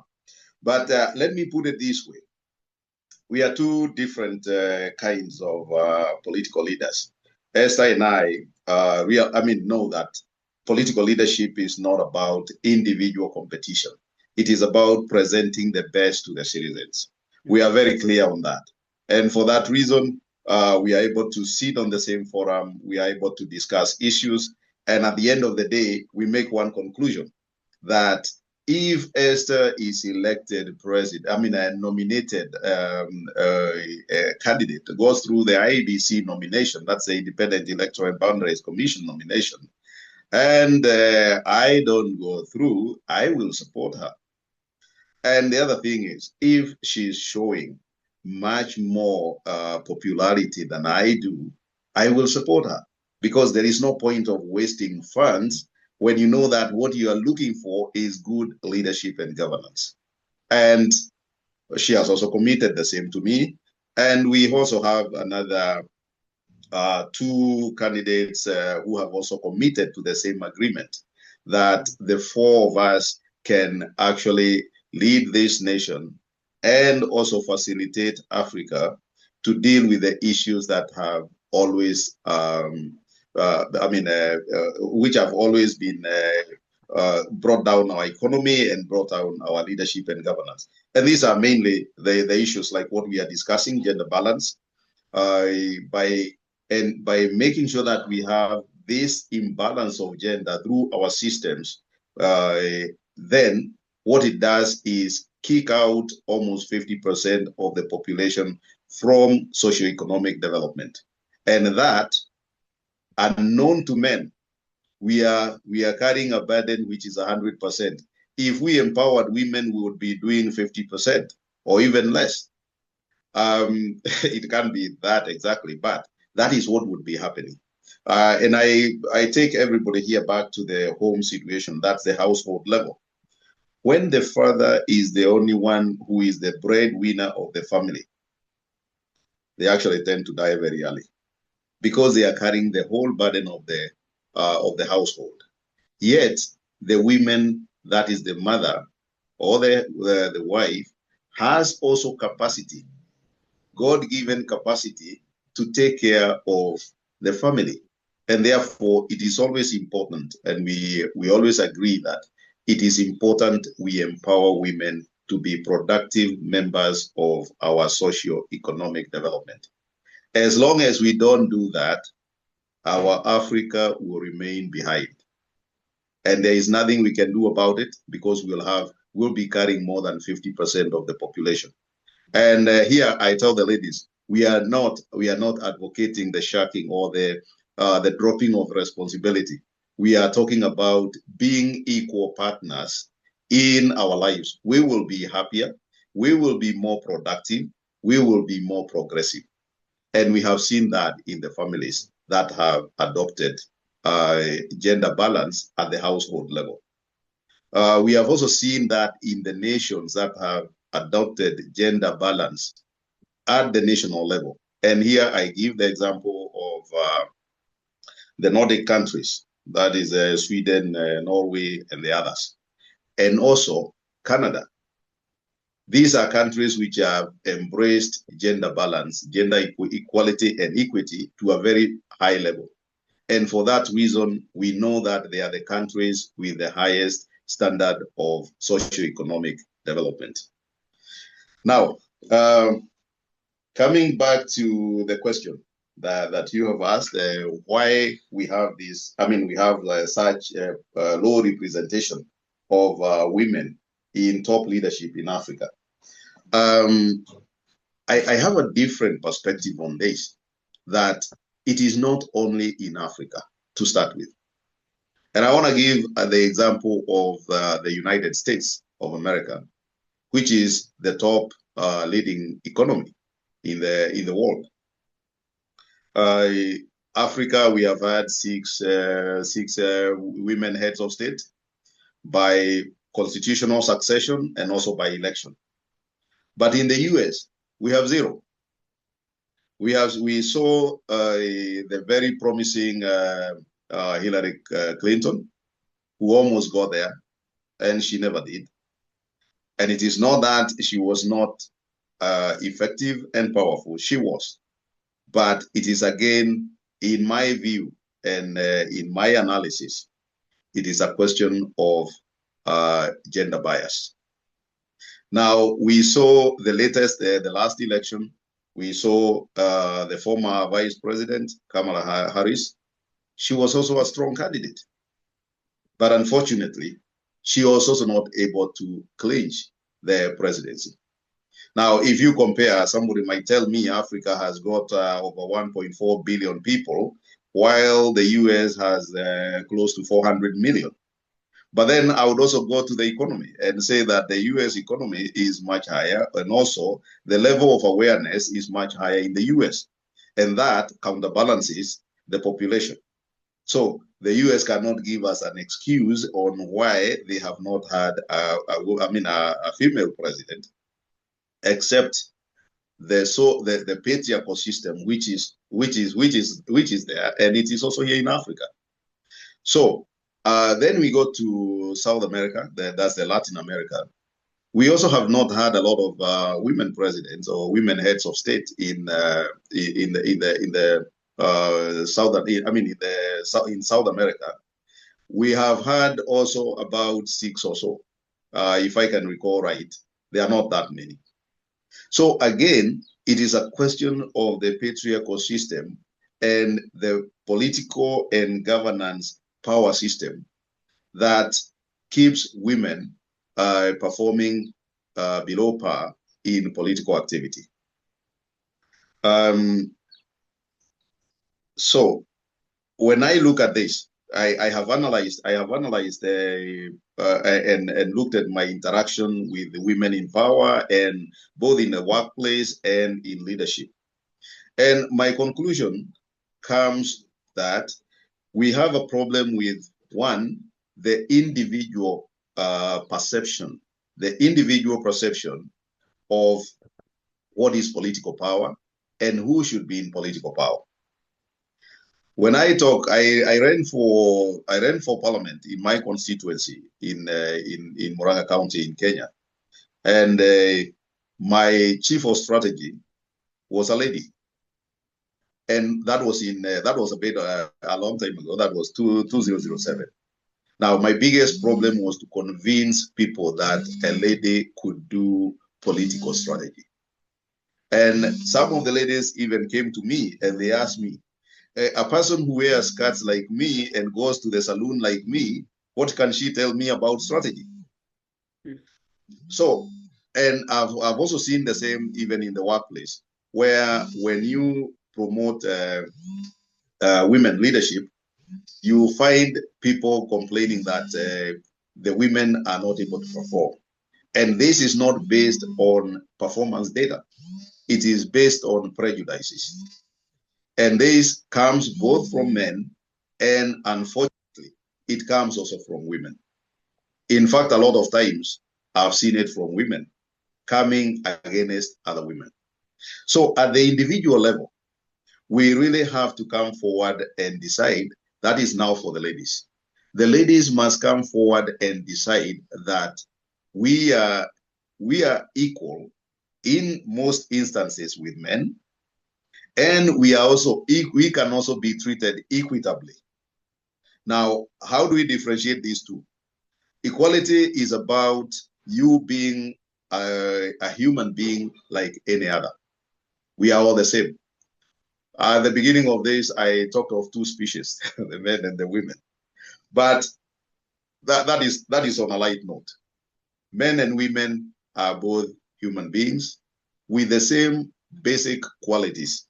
But let me put it this way. We are two different kinds of political leaders. Esther and I know that political leadership is not about individual competition. It is about presenting the best to the citizens. We are very clear on that. And for that reason, we are able to sit on the same forum. We are able to discuss issues. And at the end of the day, we make one conclusion, that if Esther is elected president, nominated candidate, goes through the IEBC nomination, that's the Independent Electoral Boundaries Commission nomination, and I don't go through, I will support her. And the other thing is, if she's showing much more popularity than I do, I will support her. because there is no point of wasting funds when you know that what you are looking for is good leadership and governance. And she has also committed the same to me. And we also have another two candidates who have also committed to the same agreement, that the four of us can actually lead this nation and also facilitate Africa to deal with the issues that have always, which have always been brought down our economy and brought down our leadership and governance. And these are mainly the issues like what we are discussing, gender balance, by making sure that we have this imbalance of gender through our systems, then what it does is kick out almost 50% of the population from socioeconomic development. And that, unknown to men, we are carrying a burden which is 100%. If we empowered women, we would be doing 50% or even less. It can't be that exactly, but that is what would be happening. And I take everybody here back to the home situation. That's the household level. When the father is the only one who is the breadwinner of the family, they actually tend to die very early because they are carrying the whole burden of the household. Yet the women, that is the mother or the wife, has also capacity, God-given capacity, to take care of the family. And therefore, it is always important, and we always agree that it is important we empower women to be productive members of our socio-economic development. As long as we don't do that, our Africa will remain behind. And there is nothing we can do about it, because we'll be carrying more than 50% of the population. And here I tell the ladies, we are not advocating the shirking or the dropping of responsibility. We are talking about being equal partners in our lives. We will be happier, we will be more productive, we will be more progressive. And we have seen that in the families that have adopted gender balance at the household level. We have also seen that in the nations that have adopted gender balance at the national level. And here I give the example of the Nordic countries, that is Sweden, Norway, and the others, and also Canada. These are countries which have embraced gender balance, gender equality and equity to a very high level. And for that reason, we know that they are the countries with the highest standard of socioeconomic development. Now, coming back to the question that you have asked, why we have this, we have such low representation of women in top leadership in Africa. I have a different perspective on this, that it is not only in Africa to start with. And I want to give the example of the United States of America, which is the top leading economy in the world. Africa, we have had six women heads of state by constitutional succession and also by election. But in the US, we have zero. We saw the very promising Hillary Clinton, who almost got there, and she never did. And it is not that she was not effective and powerful. She was. But it is, again, in my view and in my analysis, it is a question of gender bias. Now, we saw the last election, we saw the former Vice President, Kamala Harris. She was also a strong candidate. But unfortunately, she was also not able to clinch the presidency. Now, if you compare, somebody might tell me Africa has got over 1.4 billion people, while the US has close to 400 million. But then I would also go to the economy and say that the US economy is much higher, and also the level of awareness is much higher in the US. And that counterbalances the population. So the US cannot give us an excuse on why they have not had a female president, except the patriarchal system, which is there, and it is also here in Africa. So then we go to South America. That's the Latin America. We also have not had a lot of women presidents or women heads of state in South America. We have had also about 6 or so, if I can recall right. There are not that many. So again, it is a question of the patriarchal system and the political and governance power system that keeps women performing below par in political activity. So when I look at this, I have analyzed and looked at my interaction with the women in power, and both in the workplace and in leadership. And my conclusion comes that we have a problem with, one, the individual perception of what is political power and who should be in political power. When I talk, I ran for parliament in my constituency in Murang'a County in Kenya, and my chief of strategy was a lady, and that was a long time ago. That was 2007. Now, my biggest problem was to convince people that a lady could do political strategy, and some of the ladies even came to me and they asked me, a person who wears skirts like me and goes to the saloon like me, what can she tell me about strategy? So, and I've also seen the same even in the workplace, where when you promote women leadership, you find people complaining that the women are not able to perform. And this is not based on performance data. It is based on prejudices. And this comes both from men, and unfortunately, it comes also from women. In fact, a lot of times, I've seen it from women coming against other women. So at the individual level, we really have to come forward and decide. That is now for the ladies. The ladies must come forward and decide that we are equal in most instances with men, and we can also be treated equitably. Now, how do we differentiate these two? Equality is about you being a human being like any other. We are all the same. At the beginning of this, I talked of two species, the men and the women. But that is on a light note. Men and women are both human beings with the same basic qualities,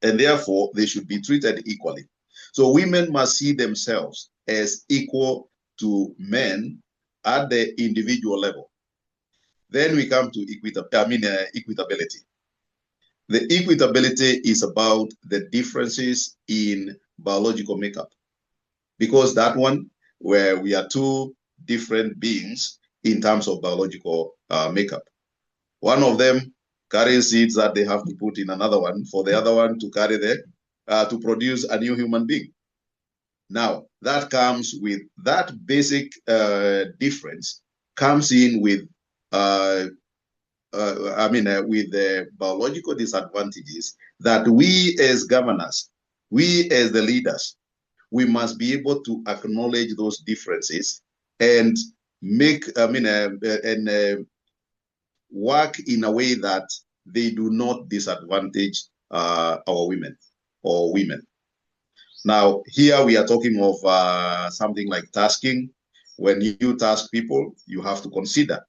and therefore they should be treated equally. So women must see themselves as equal to men at the individual level. Then we come to equitability. The equitability is about the differences in biological makeup, because that one, where we are two different beings in terms of biological makeup. One of them carries seeds that they have to put in another one for the other one to carry to produce a new human being. Now, that comes with that basic difference comes in with with the biological disadvantages that we as governors, we as the leaders, we must be able to acknowledge those differences and work in a way that they do not disadvantage our women or women. Now, here we are talking of something like tasking. When you task people, you have to consider.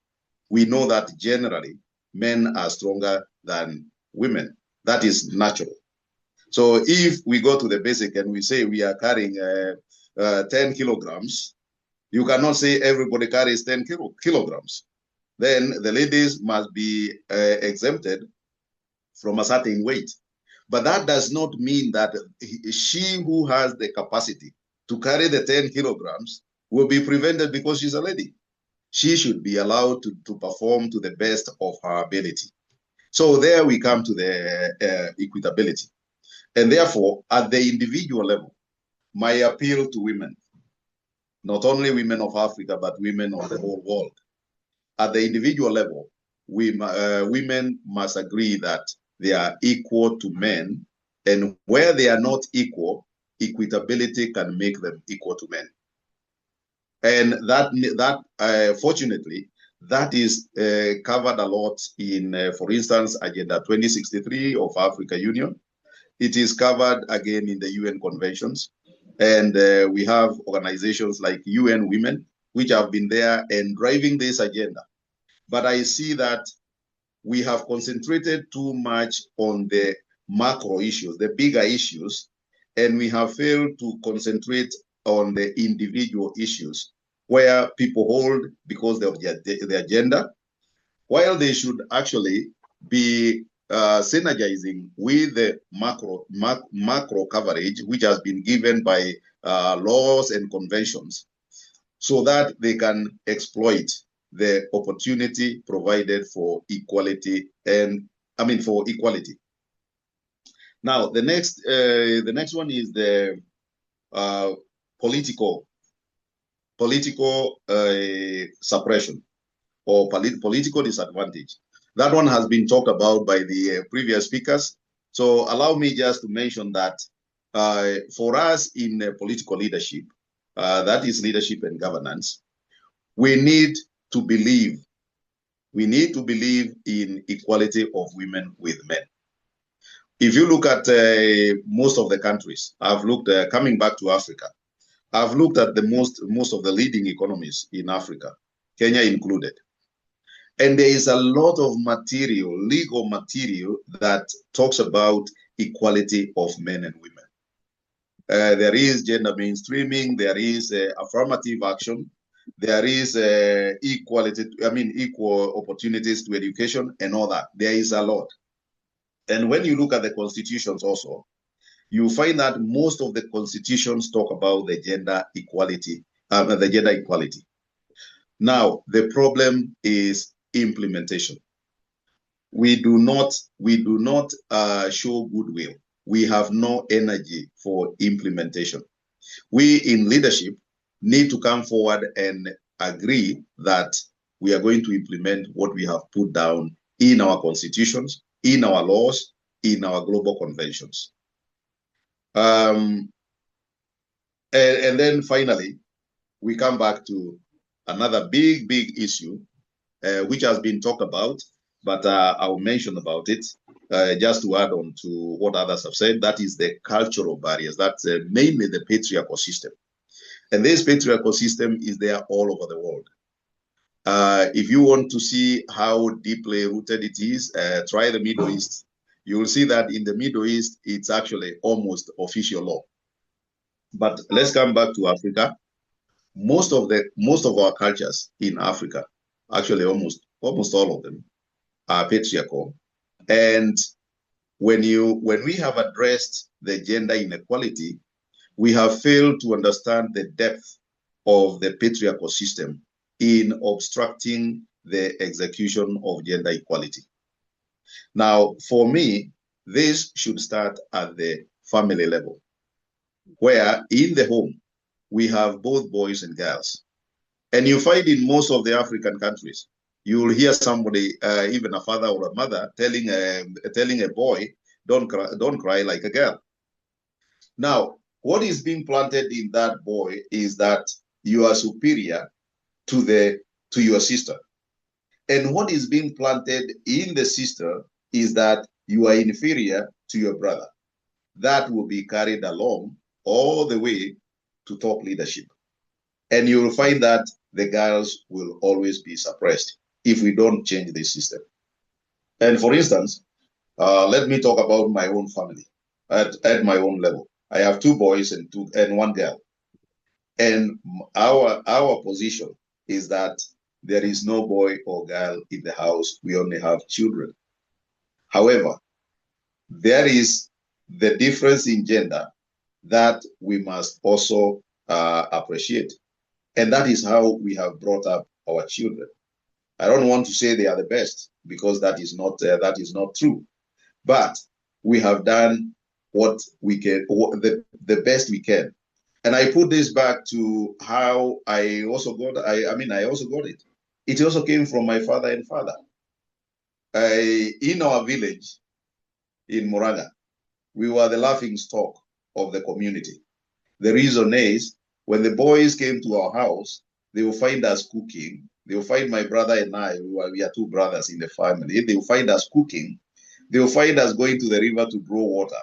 We know that generally men are stronger than women. That is natural. So if we go to the basic and we say we are carrying 10 kilograms, you cannot say everybody carries 10 kilograms. Then the ladies must be exempted from a certain weight. But that does not mean that she who has the capacity to carry the 10 kilograms will be prevented because she's a lady. She should be allowed to perform to the best of her ability. So there we come to the equitability. And therefore, at the individual level, my appeal to women, not only women of Africa, but women of the whole world, at the individual level, women must agree that they are equal to men, and where they are not equal, equitability can make them equal to men. And that fortunately, that is covered a lot in, for instance, Agenda 2063 of Africa Union. It is covered again in the UN conventions. And we have organizations like UN Women, which have been there and driving this agenda. But I see that we have concentrated too much on the macro issues, the bigger issues, and we have failed to concentrate on the individual issues where people hold because of their gender, while they should actually be synergizing with the macro coverage, which has been given by laws and conventions, so that they can exploit the opportunity provided for equality for equality. Now, the next one is the political suppression or political disadvantage. That one has been talked about by the previous speakers. So allow me just to mention that for us in political leadership, that is leadership and governance, we need to believe in equality of women with men. If you look at most of the countries, I've looked, coming back to Africa, I've looked at the most of the leading economies in Africa, Kenya included. And there is a lot of material, legal material, that talks about equality of men and women. There is gender mainstreaming, there is affirmative action, there is equal opportunities to education and all that. There is a lot. And when you look at the constitutions also, you find that most of the constitutions talk about the gender equality, Now, the problem is implementation. We do not show goodwill. We have no energy for implementation. We in leadership need to come forward and agree that we are going to implement what we have put down in our constitutions, in our laws, in our global conventions. And then finally, we come back to another big issue, which has been talked about, but I'll mention about it just to add on to what others have said. That is the cultural barriers. That's mainly the patriarchal system. And this patriarchal system is there all over the world. If you want to see how deeply rooted it is, try the Middle East. You will see that in the Middle East, it's actually almost official law. But let's come back to Africa. Most of our cultures in Africa, actually almost all of them, are patriarchal. And when we have addressed the gender inequality, we have failed to understand the depth of the patriarchal system in obstructing the execution of gender equality. Now, for me, this should start at the family level, where in the home, we have both boys and girls. And you find in most of the African countries, you will hear somebody, even a father or a mother, telling a boy, don't cry like a girl. Now, what is being planted in that boy is that you are superior to your sister. And what is being planted in the sister is that you are inferior to your brother. That will be carried along all the way to top leadership. And you will find that the girls will always be suppressed if we don't change this system. And for instance, let me talk about my own family at my own level. I have 2 boys and 1 girl. And our position is that there is no boy or girl in the house. We only have children. However, there is the difference in gender that we must also appreciate. And that is how we have brought up our children. I don't want to say they are the best, because that is not true. But we have done what we can, the best we can. And I put this back to how I also got it. It also came from my father and father. In our village in Moraga, we were the laughing stock of the community. The reason is, when the boys came to our house, they will find us cooking. They will find my brother and I, we are two brothers in the family. They will find us cooking. They will find us going to the river to draw water.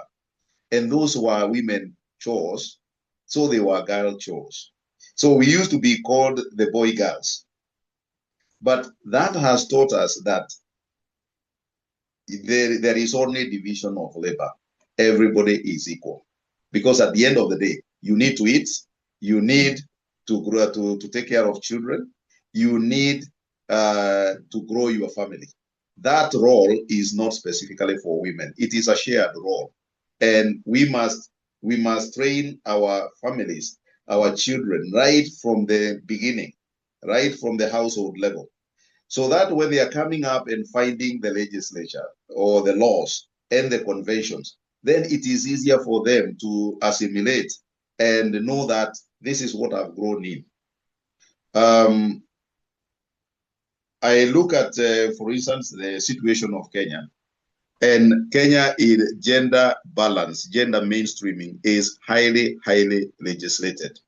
And those were women chores, so they were girl chores. So we used to be called the boy girls. But that has taught us that there is only division of labor. Everybody is equal. Because at the end of the day, you need to eat, you need to grow, to take care of children, you need to grow your family. That role is not specifically for women. It is a shared role. And we must train our families, our children, right from the beginning, right from the household level, so that when they are coming up and finding the legislature or the laws and the conventions, then it is easier for them to assimilate and know that this is what I've grown in. I look at, for instance, the situation of Kenya. And Kenya, in gender balance, gender mainstreaming is highly, highly legislated.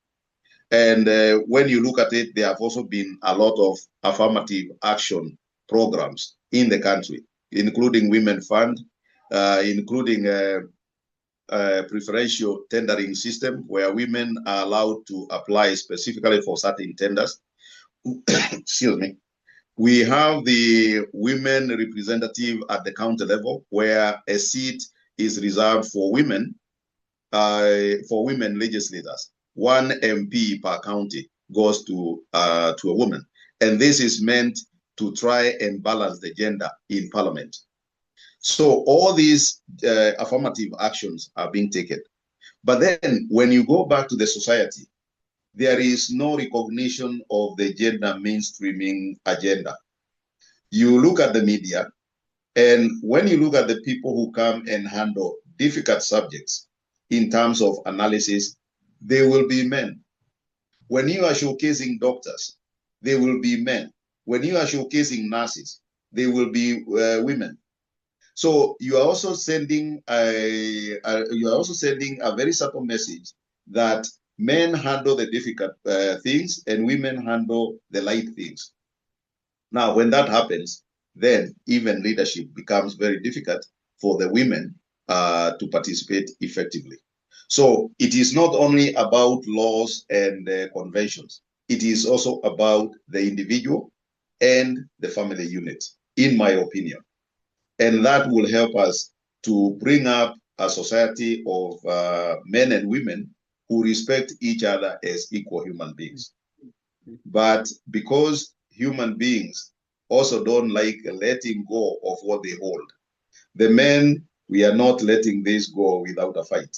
And when you look at it, there have also been a lot of affirmative action programs in the country, including Women Fund, including preferential tendering system, where women are allowed to apply specifically for certain tenders. Excuse me. We have the women representative at the county level, where a seat is reserved for women legislators. 1 MP per county goes to a woman. And this is meant to try and balance the gender in parliament. So all these affirmative actions are being taken. But then when you go back to the society, there is no recognition of the gender mainstreaming agenda. You look at the media, and when you look at the people who come and handle difficult subjects in terms of analysis, they will be men. When you are showcasing doctors, they will be men. When you are showcasing nurses, they will be women. So you are also sending a very subtle message that men handle the difficult things and women handle the light things. Now, when that happens, then even leadership becomes very difficult for the women to participate effectively. So it is not only about laws and conventions. It is also about the individual and the family unit, in my opinion. And that will help us to bring up a society of men and women who respect each other as equal human beings. But because human beings also don't like letting go of what they hold, the men, we are not letting this go without a fight.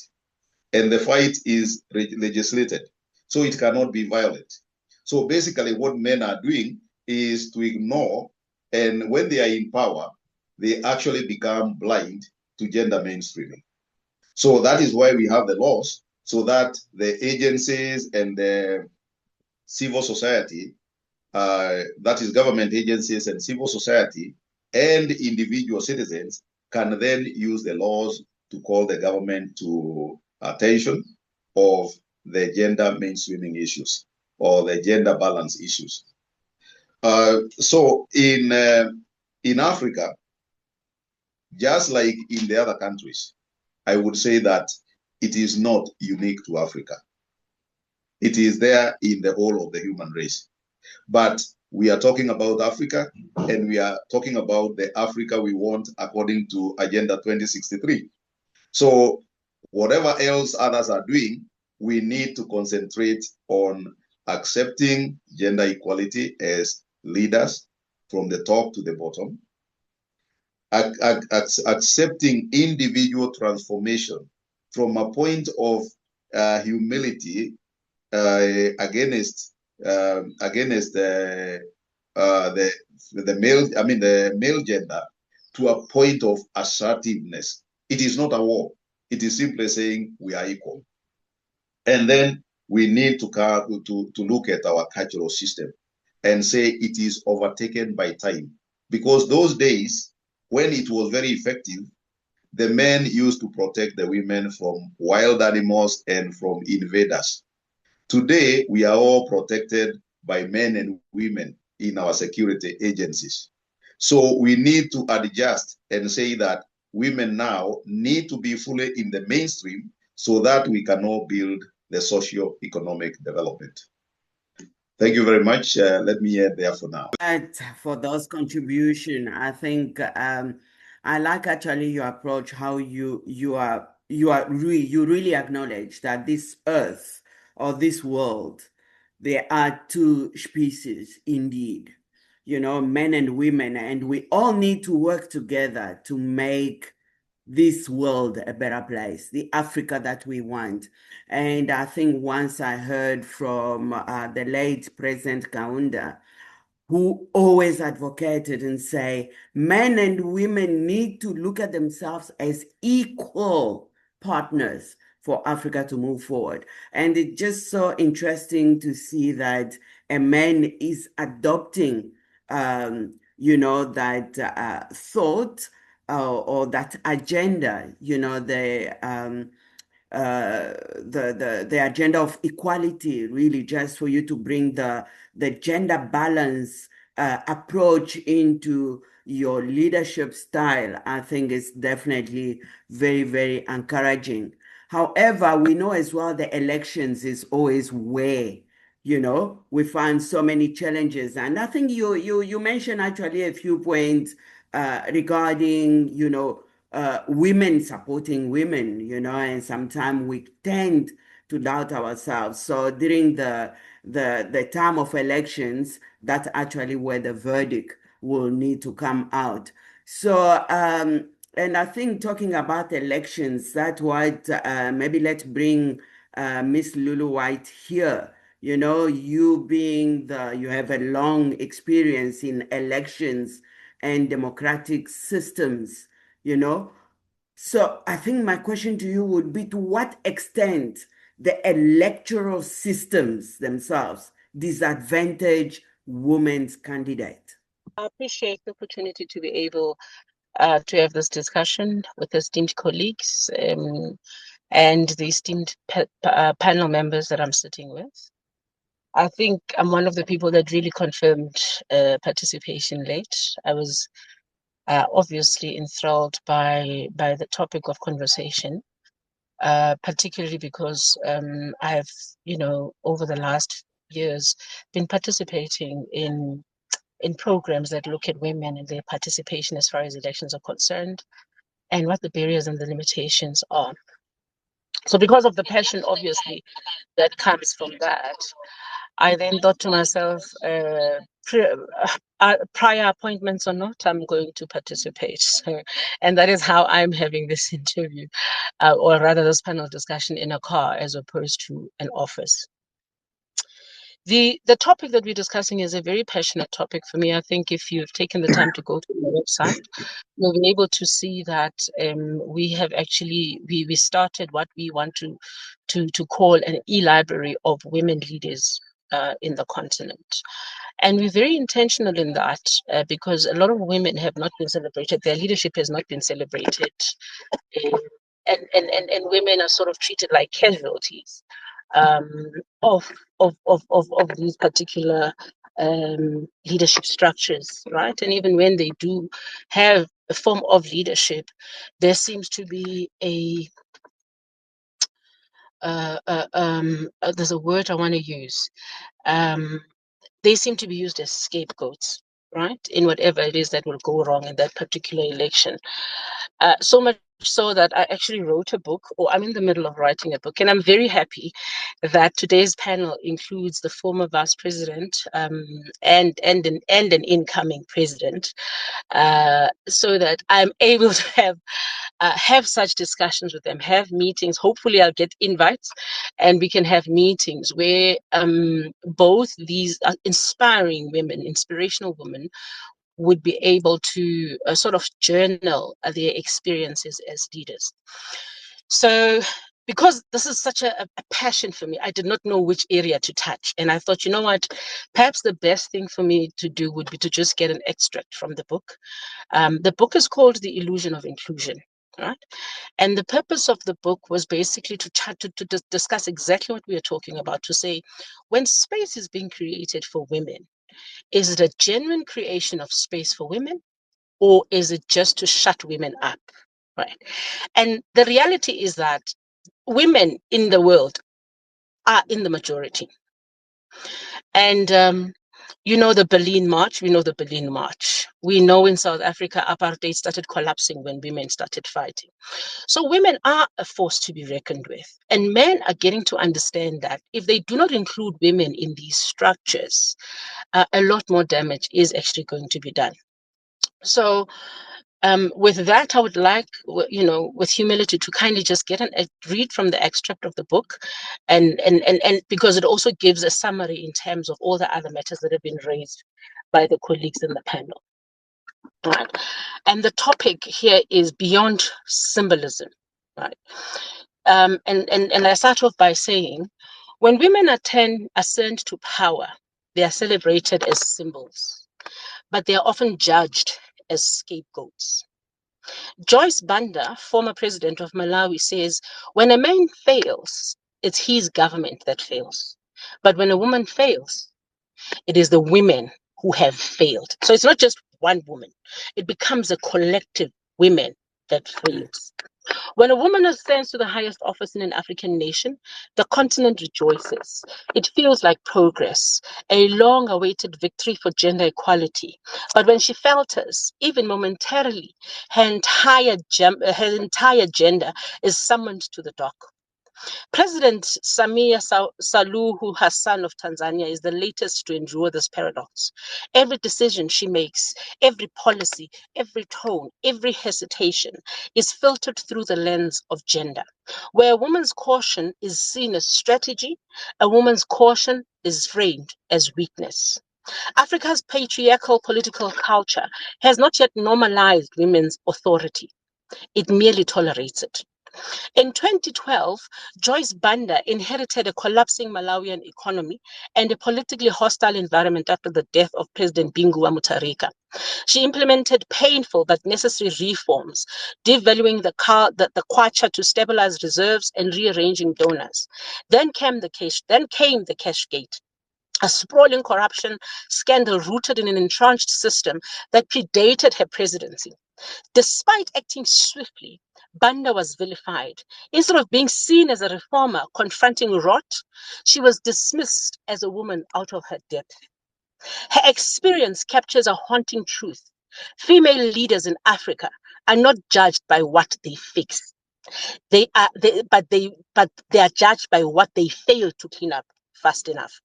And the fight is legislated, so it cannot be violent. So basically what men are doing is to ignore, and when they are in power, they actually become blind to gender mainstreaming. So that is why we have the laws, so that the agencies and the civil society, that is government agencies and civil society and individual citizens, can then use the laws to call the government to attention of the gender mainstreaming issues or the gender balance issues. So in Africa, just like in the other countries, I would say that it is not unique to Africa. It is there in the whole of the human race. But we are talking about Africa, and we are talking about the Africa we want according to Agenda 2063. So whatever else others are doing, we need to concentrate on accepting gender equality as leaders from the top to the bottom, accepting individual transformation from a point of humility against the male, I mean the male gender, to a point of assertiveness. It is not a war. It is simply saying we are equal. And then we need to look at our cultural system and say it is overtaken by time. Because those days, when it was very effective, the men used to protect the women from wild animals and from invaders. Today, we are all protected by men and women in our security agencies. So we need to adjust and say that women now need to be fully in the mainstream so that we can all build the socio-economic development. Thank you very much. Let me end there for now. For those contributions, I think I like actually your approach, how you really acknowledge that this earth or this world, there are two species indeed, you know, men and women, and we all need to work together to make this world a better place, the Africa that we want. And I think once I heard from the late President Kaunda, who always advocated and say men and women need to look at themselves as equal partners for Africa to move forward. And it's just so interesting to see that a man is adopting, you know, that thought or that agenda, you know, the agenda of equality, really, just for you to bring the gender balance approach into your leadership style, I think is definitely very, very encouraging. However, we know as well the elections is always where, you know, we find so many challenges. And I think you mentioned actually a few points regarding, you know, women supporting women, you know, and sometimes we tend to doubt ourselves. So during the time of elections, that's actually where the verdict will need to come out. So and I think talking about elections, that's what maybe let's bring Miss Lulu White here. You know, you have a long experience in elections and democratic systems, you know. So I think my question to you would be, to what extent the electoral systems themselves disadvantage women's candidate? I appreciate the opportunity to be able to have this discussion with esteemed colleagues and the esteemed panel members that I'm sitting with. I think I'm one of the people that really confirmed participation late. I was obviously enthralled by the topic of conversation, particularly because I have, you know, over the last years been participating in programs that look at women and their participation as far as elections are concerned, and what the barriers and the limitations are. So because of the passion, obviously, that comes from that, I then thought to myself, prior appointments or not, I'm going to participate. So, and that is how I'm having this interview, or rather this panel discussion, in a car as opposed to an office. The topic that we're discussing is a very passionate topic for me. I think if you've taken the time to go to the website, you'll be able to see that we have actually, we started what we want to call an e-library of women leaders in the continent. And we're very intentional in that because a lot of women have not been celebrated. Their leadership has not been celebrated. And women are sort of treated like casualties of these particular leadership structures, right? And even when they do have a form of leadership, there seems to be there's a word I want to use. They seem to be used as scapegoats, right? In whatever it is that will go wrong in that particular election. So much so that I actually wrote a book, or I'm in the middle of writing a book, and I'm very happy that today's panel includes the former vice president and an incoming president, so that I'm able to have such discussions with them, have meetings. Hopefully, I'll get invites, and we can have meetings where both these inspiring women, inspirational women, would be able to sort of journal their experiences as leaders. So, because this is such a passion for me, I did not know which area to touch. And I thought, you know what, perhaps the best thing for me to do would be to just get an extract from the book. The book is called The Illusion of Inclusion. Right? And the purpose of the book was basically to discuss exactly what we are talking about, to say, when space is being created for women, is it a genuine creation of space for women, or is it just to shut women up? Right. And the reality is that women in the world are in the majority. And you know the Berlin March, we know the Berlin March. We know in South Africa, apartheid started collapsing when women started fighting. So women are a force to be reckoned with. And men are getting to understand that if they do not include women in these structures, a lot more damage is actually going to be done. So with that, I would like, with humility, to kindly just get a read from the extract of the book, and because it also gives a summary in terms of all the other matters that have been raised by the colleagues in the panel. Right. And the topic here is beyond symbolism. Right. And I start off by saying, when women ascend to power, they are celebrated as symbols, but they are often judged as scapegoats. Joyce Banda, former president of Malawi, says, when a man fails, it's his government that fails. But when a woman fails, it is the women who have failed. So it's not just one woman. It becomes a collective women that fails. When a woman ascends to the highest office in an African nation, the continent rejoices. It feels like progress, a long-awaited victory for gender equality. But when she falters, even momentarily, her entire gender is summoned to the dock. President Samia Suluhu Hassan of Tanzania is the latest to endure this paradox. Every decision she makes, every policy, every tone, every hesitation is filtered through the lens of gender. Where a woman's caution is seen as strategy, a woman's caution is framed as weakness. Africa's patriarchal political culture has not yet normalized women's authority. It merely tolerates it. In 2012, Joyce Banda inherited a collapsing Malawian economy and a politically hostile environment after the death of President Bingu wa Mutharika. She implemented painful but necessary reforms, devaluing the kwacha to stabilize reserves and rearranging donors. Then came the cash gate, a sprawling corruption scandal rooted in an entrenched system that predated her presidency. Despite acting swiftly, Banda was vilified. Instead of being seen as a reformer confronting rot, she was dismissed as a woman out of her depth. Her experience captures a haunting truth. Female leaders in Africa are not judged by what they fix. They are judged by what they fail to clean up fast enough.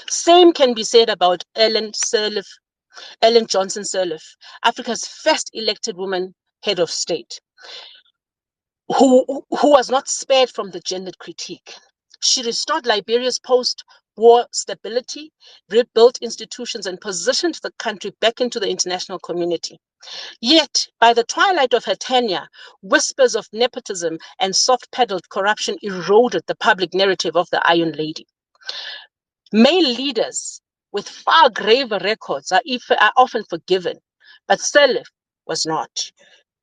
Same can be said about Ellen Johnson Sirleaf, Africa's first elected woman head of state, who was not spared from the gendered critique. She restored Liberia's post-war stability, rebuilt institutions, and positioned the country back into the international community. Yet, by the twilight of her tenure, whispers of nepotism and soft-pedaled corruption eroded the public narrative of the Iron Lady. Male leaders with far graver records are often forgiven, but Sirleaf was not.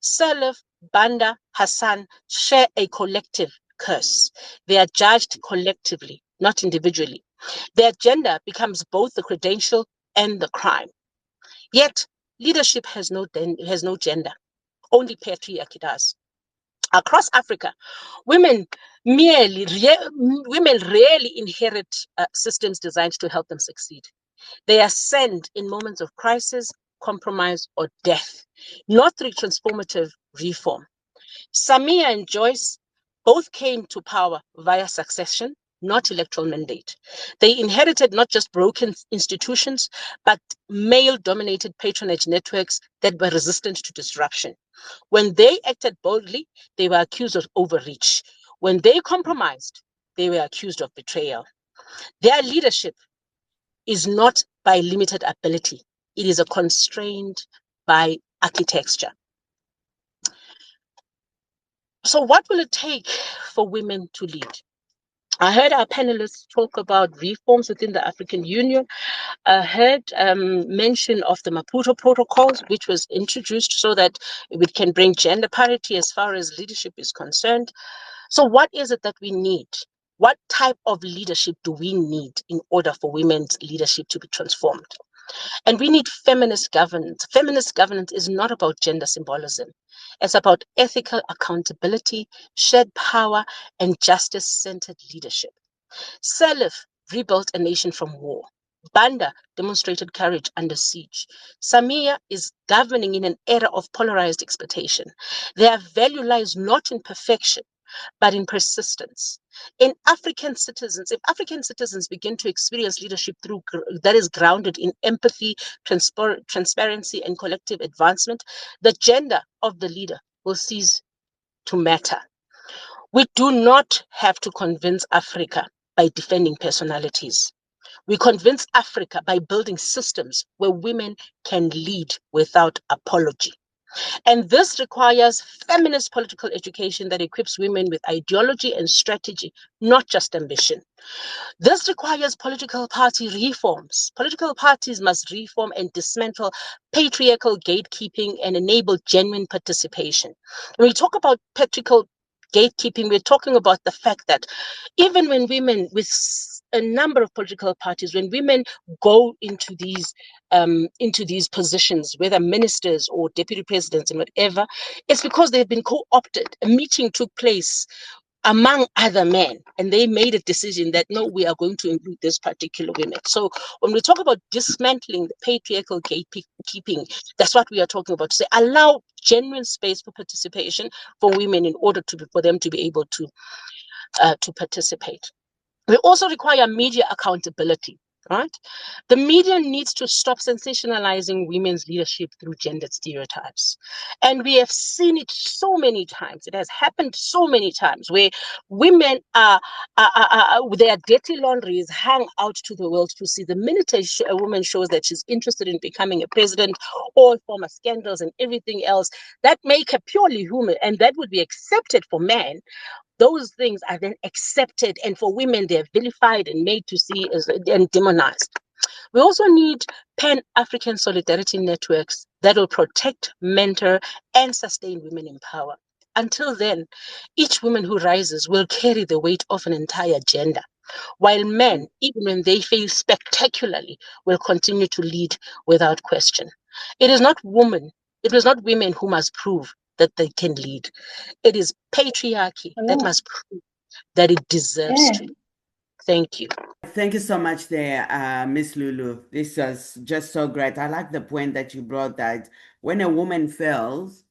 Sirleaf, Banda, Hassan share a collective curse. They are judged collectively, not individually. Their gender becomes both the credential and the crime. Yet, leadership has no gender. Only patriarchy does. Across Africa, women rarely inherit systems designed to help them succeed. They ascend in moments of crisis, compromise, or death, not through transformative reform. Samia and Joyce both came to power via succession, not electoral mandate. They inherited not just broken institutions, but male-dominated patronage networks that were resistant to disruption. When they acted boldly, they were accused of overreach. When they compromised, they were accused of betrayal. Their leadership is not by limited ability. It is a constrained by architecture. So what will it take for women to lead? I heard our panelists talk about reforms within the African Union. I heard mention of the Maputo protocols, which was introduced so that we can bring gender parity as far as leadership is concerned. So what is it that we need? What type of leadership do we need in order for women's leadership to be transformed? And we need feminist governance. Feminist governance is not about gender symbolism. It's about ethical accountability, shared power, and justice-centered leadership. Sirleaf rebuilt a nation from war. Banda demonstrated courage under siege. Samia is governing in an era of polarized exploitation. Their value lies not in perfection, but in persistence. If African citizens begin to experience leadership that is grounded in empathy, transparency, and collective advancement, the gender of the leader will cease to matter. We do not have to convince Africa by defending personalities. We convince Africa by building systems where women can lead without apology. And this requires feminist political education that equips women with ideology and strategy, not just ambition. This requires political party reforms. Political parties must reform and dismantle patriarchal gatekeeping and enable genuine participation. When we talk about patriarchal gatekeeping, we're talking about the fact that even when women with a number of political parties, when women go into these positions, whether ministers or deputy presidents and whatever, it's because they've been co-opted. A meeting took place among other men, and they made a decision that no, we are going to include this particular women. So when we talk about dismantling the patriarchal gatekeeping, that's what we are talking about. To say allow genuine space for participation for women in order for them to be able to participate. We also require media accountability, right? The media needs to stop sensationalizing women's leadership through gendered stereotypes. And we have seen it so many times. It has happened so many times where women their dirty laundry is hung out to the world to see. The minute a woman shows that she's interested in becoming a president, all former scandals and everything else that make her purely human, and that would be accepted for men, those things are then accepted, and for women they're vilified and made to see and demonized. We also need pan-African solidarity networks that will protect, mentor, and sustain women in power. Until then, each woman who rises will carry the weight of an entire gender, while men, even when they fail spectacularly, will continue to lead without question. It is not women who must prove that they can lead. It is patriarchy that must prove that it deserves to. Thank you. Thank you so much there, Miss Lulu. This was just so great. I like the point that you brought, that when a woman fails,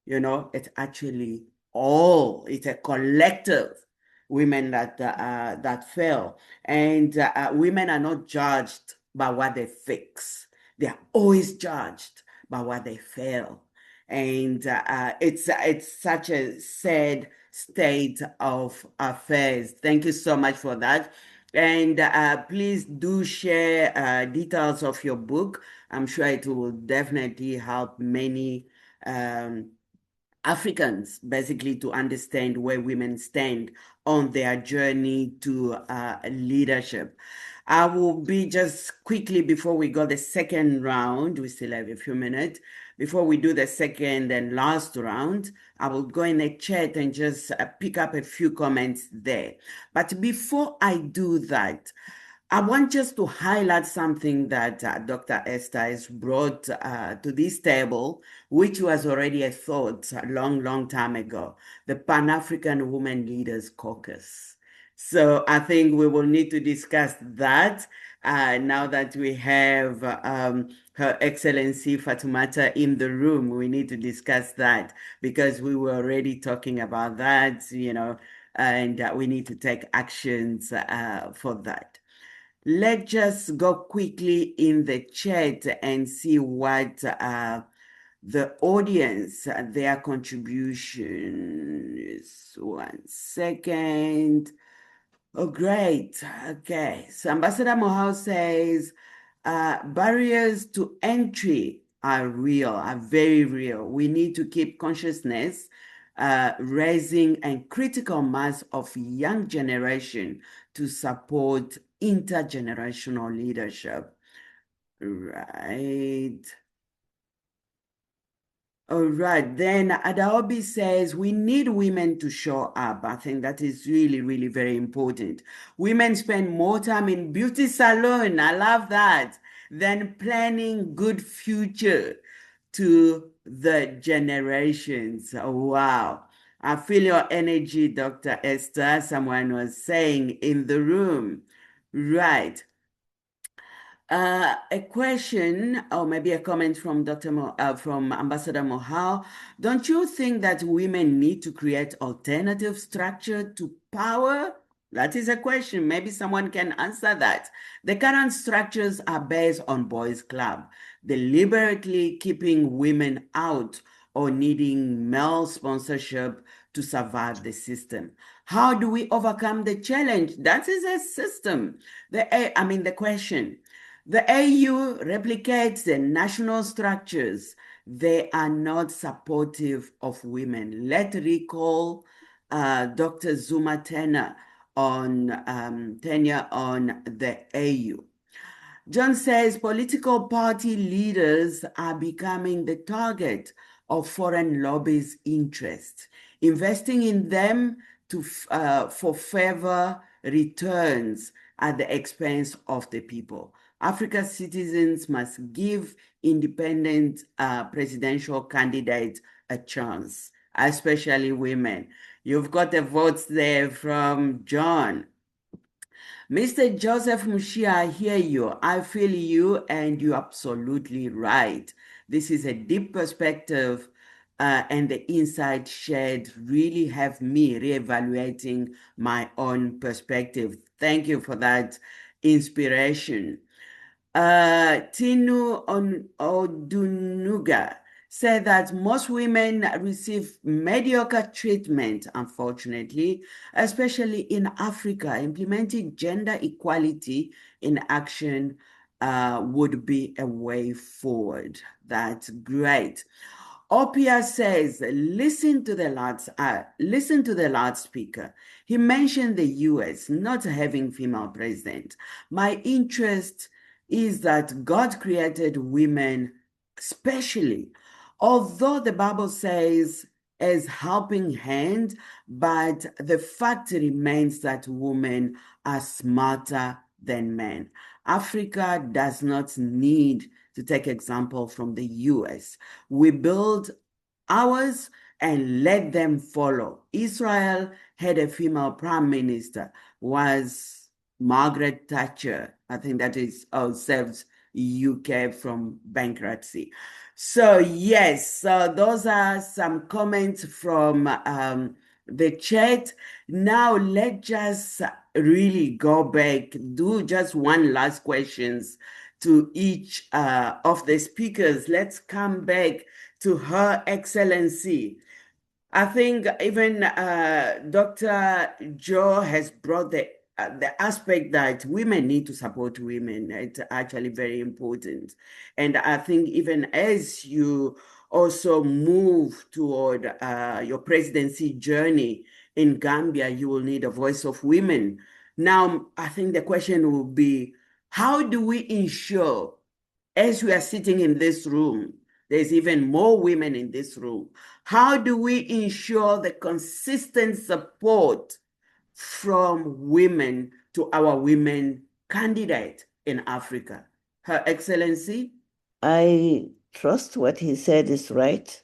it's actually it's a collective women that fail. And women are not judged by what they fix. They are always judged by what they fail. And it's such a sad state of affairs. Thank you so much for that. And please do share details of your book. I'm sure it will definitely help many Africans basically to understand where women stand on their journey to leadership. I will be just quickly, before we go the second round, we still have a few minutes, before we do the second and last round, I will go in the chat and just pick up a few comments there. But before I do that, I want just to highlight something that Dr. Esther has brought to this table, which was already a thought a long, long time ago, the Pan-African Women Leaders Caucus. So I think we will need to discuss that now that we have Her Excellency Fatumata in the room, we need to discuss that because we were already talking about that, and we need to take actions for that. Let's just go quickly in the chat and see what the audience, their contribution is. 1 second. Oh, great. Okay. So Ambassador Mohau says, barriers to entry are real, are very real. We need to keep consciousness raising and critical mass of young generation to support intergenerational leadership. Right. All right, then Adaobi says we need women to show up. I think that is really, really very important. Women spend more time in beauty salon, I love that, than planning good future to the generations. Oh, wow. I feel your energy, Dr. Esther, someone was saying in the room. Right. A question or maybe a comment from from Ambassador Mohau. Don't you think that women need to create alternative structure to power? That is a question. Maybe someone can answer that. The current structures are based on boys' club, deliberately keeping women out or needing male sponsorship to survive the system. How do we overcome the challenge? That is a system. The question. The AU replicates the national structures. They are not supportive of women. Let's recall Dr. Zuma tenure on the AU. John says political party leaders are becoming the target of foreign lobbies' interests. Investing in them for favor returns at the expense of the people. Africa's citizens must give independent presidential candidates a chance, especially women. You've got the votes there from John. Mr. Joseph Mushia, I hear you. I feel you, and you're absolutely right. This is a deep perspective, and the insight shared really have me reevaluating my own perspective. Thank you for that inspiration. Tinu Odunuga said that most women receive mediocre treatment, unfortunately, especially in Africa. Implementing gender equality in action would be a way forward. That's great. Opia says, listen to the loudspeaker. He mentioned the US not having female president. My interest is that God created women specially. Although the Bible says as helping hand, but the fact remains that women are smarter than men. Africa does not need to take example from the US. We build ours and let them follow. Israel had a female prime minister, was Margaret Thatcher. I think that is saves UK from bankruptcy. So yes, so those are some comments from the chat. Now let's just really go back, do just one last questions to each of the speakers. Let's come back to Her Excellency. I think even Dr. Joe has brought the aspect that women need to support women. It's actually very important. And I think even as you also move toward your presidency journey in Gambia, you will need a voice of women. Now, I think the question will be, how do we ensure, as we are sitting in this room, there's even more women in this room, how do we ensure the consistent support from women to our women candidate in Africa? Her Excellency? I trust what he said is right.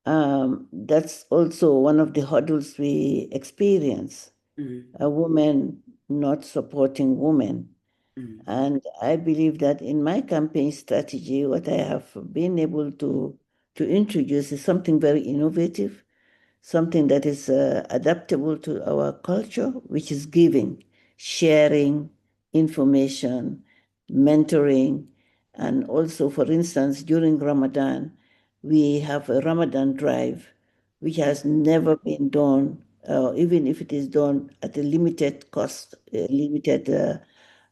That's also one of the hurdles we experience. A woman not supporting women. And I believe that in my campaign strategy, what I have been able to introduce is something very innovative, something that is adaptable to our culture, which is giving, sharing information, mentoring, and also, for instance, during Ramadan, we have a Ramadan drive, which has never been done, even if it is done at a limited cost, limited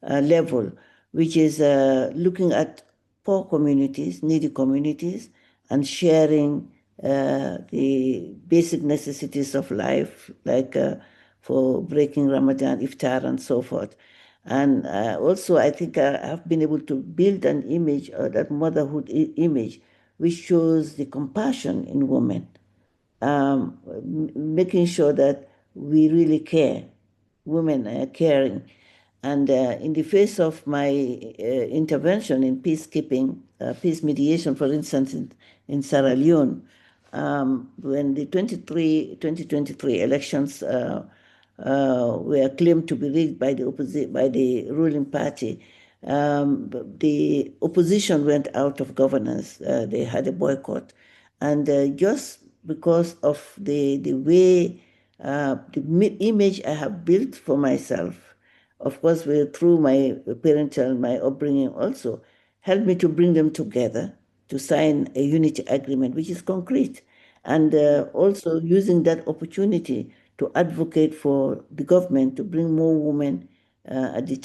level, which is looking at poor communities, needy communities, and sharing the basic necessities of life, like for breaking Ramadan, iftar, and so forth. And also, I think I have been able to build an image, that motherhood image, which shows the compassion in women, making sure that we really care. Women are caring. And in the face of my intervention in peacekeeping, peace mediation, for instance, in Sierra Leone, when the 2023 elections were claimed to be rigged by the ruling party, the opposition went out of governance. They had a boycott. And just because of the way, the image I have built for myself, of course, through my parental, my upbringing also, helped me to bring them together to sign a unity agreement, which is concrete. And also using that opportunity to advocate for the government to bring more women to the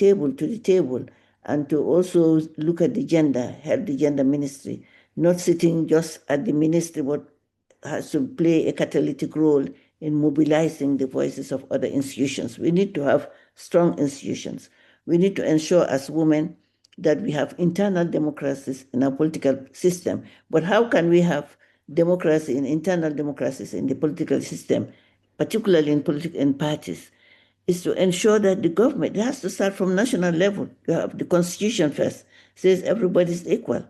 table, and to also look at the gender, help the gender ministry, not sitting just at the ministry, but has to play a catalytic role in mobilizing the voices of other institutions. We need to have strong institutions. We need to ensure as women that we have internal democracies in our political system. But how can we have democracy in internal democracies in the political system, particularly in parties? Is to ensure that the government, it has to start from national level. You have the constitution first, says everybody's equal.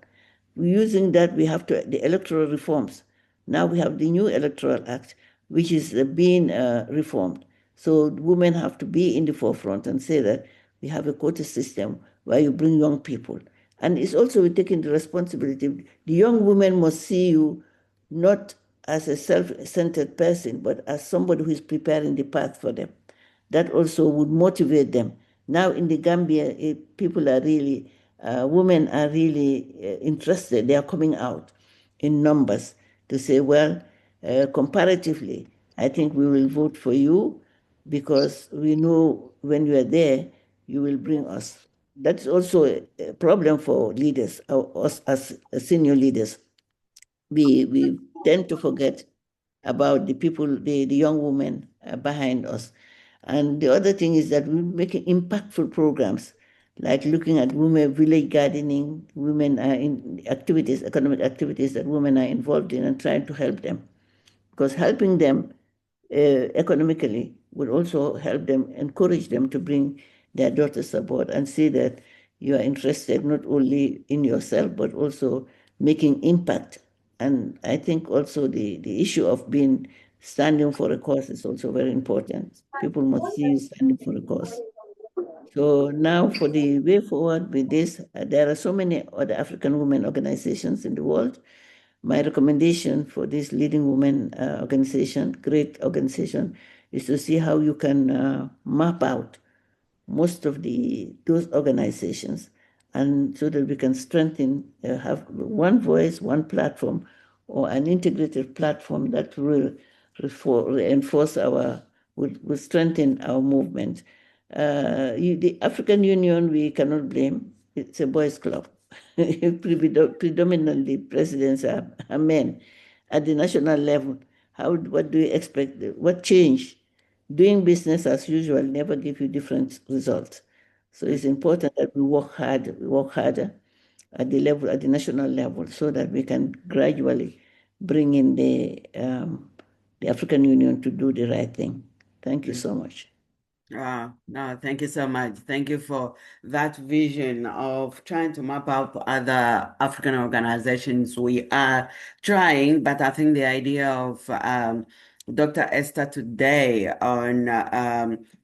Using that, we have the electoral reforms. Now we have the new electoral act, which is being reformed. So women have to be in the forefront and say that we have a quota system where you bring young people. And it's also taking the responsibility. The young women must see you not as a self-centered person, but as somebody who is preparing the path for them. That also would motivate them. Now in the Gambia, people are really, women are really interested. They are coming out in numbers to say, well, comparatively, I think we will vote for you because we know when you are there, you will bring us. That's also a problem for leaders, us as senior leaders. We tend to forget about the people, the young women behind us. And the other thing is that we're making impactful programs, like looking at women village gardening, women are in activities, economic activities that women are involved in, and trying to help them. Because helping them economically would also help them, encourage them to bring their daughters aboard and see that you are interested not only in yourself, but also making impact. And I think also the issue of being standing for a cause is also very important. People must see you standing for a cause. So now for the way forward with this, there are so many other African women organizations in the world. My recommendation for this leading women organization, great organization, is to see how you can map out most of those organizations, and so that we can strengthen, have one voice, one platform, or an integrated platform that will reinforce will strengthen our movement. The African Union, we cannot blame. It's a boys' club. Predominantly, presidents are men. At the national level, what do you expect? What change? Doing business as usual never give you different results. So it's important that we work harder at the national level, so that we can gradually bring in the African Union to do the right thing. Thank you so much. No, thank you so much. Thank you for that vision of trying to map out other African organizations. We are trying, but I think the idea of Dr. Esther today on,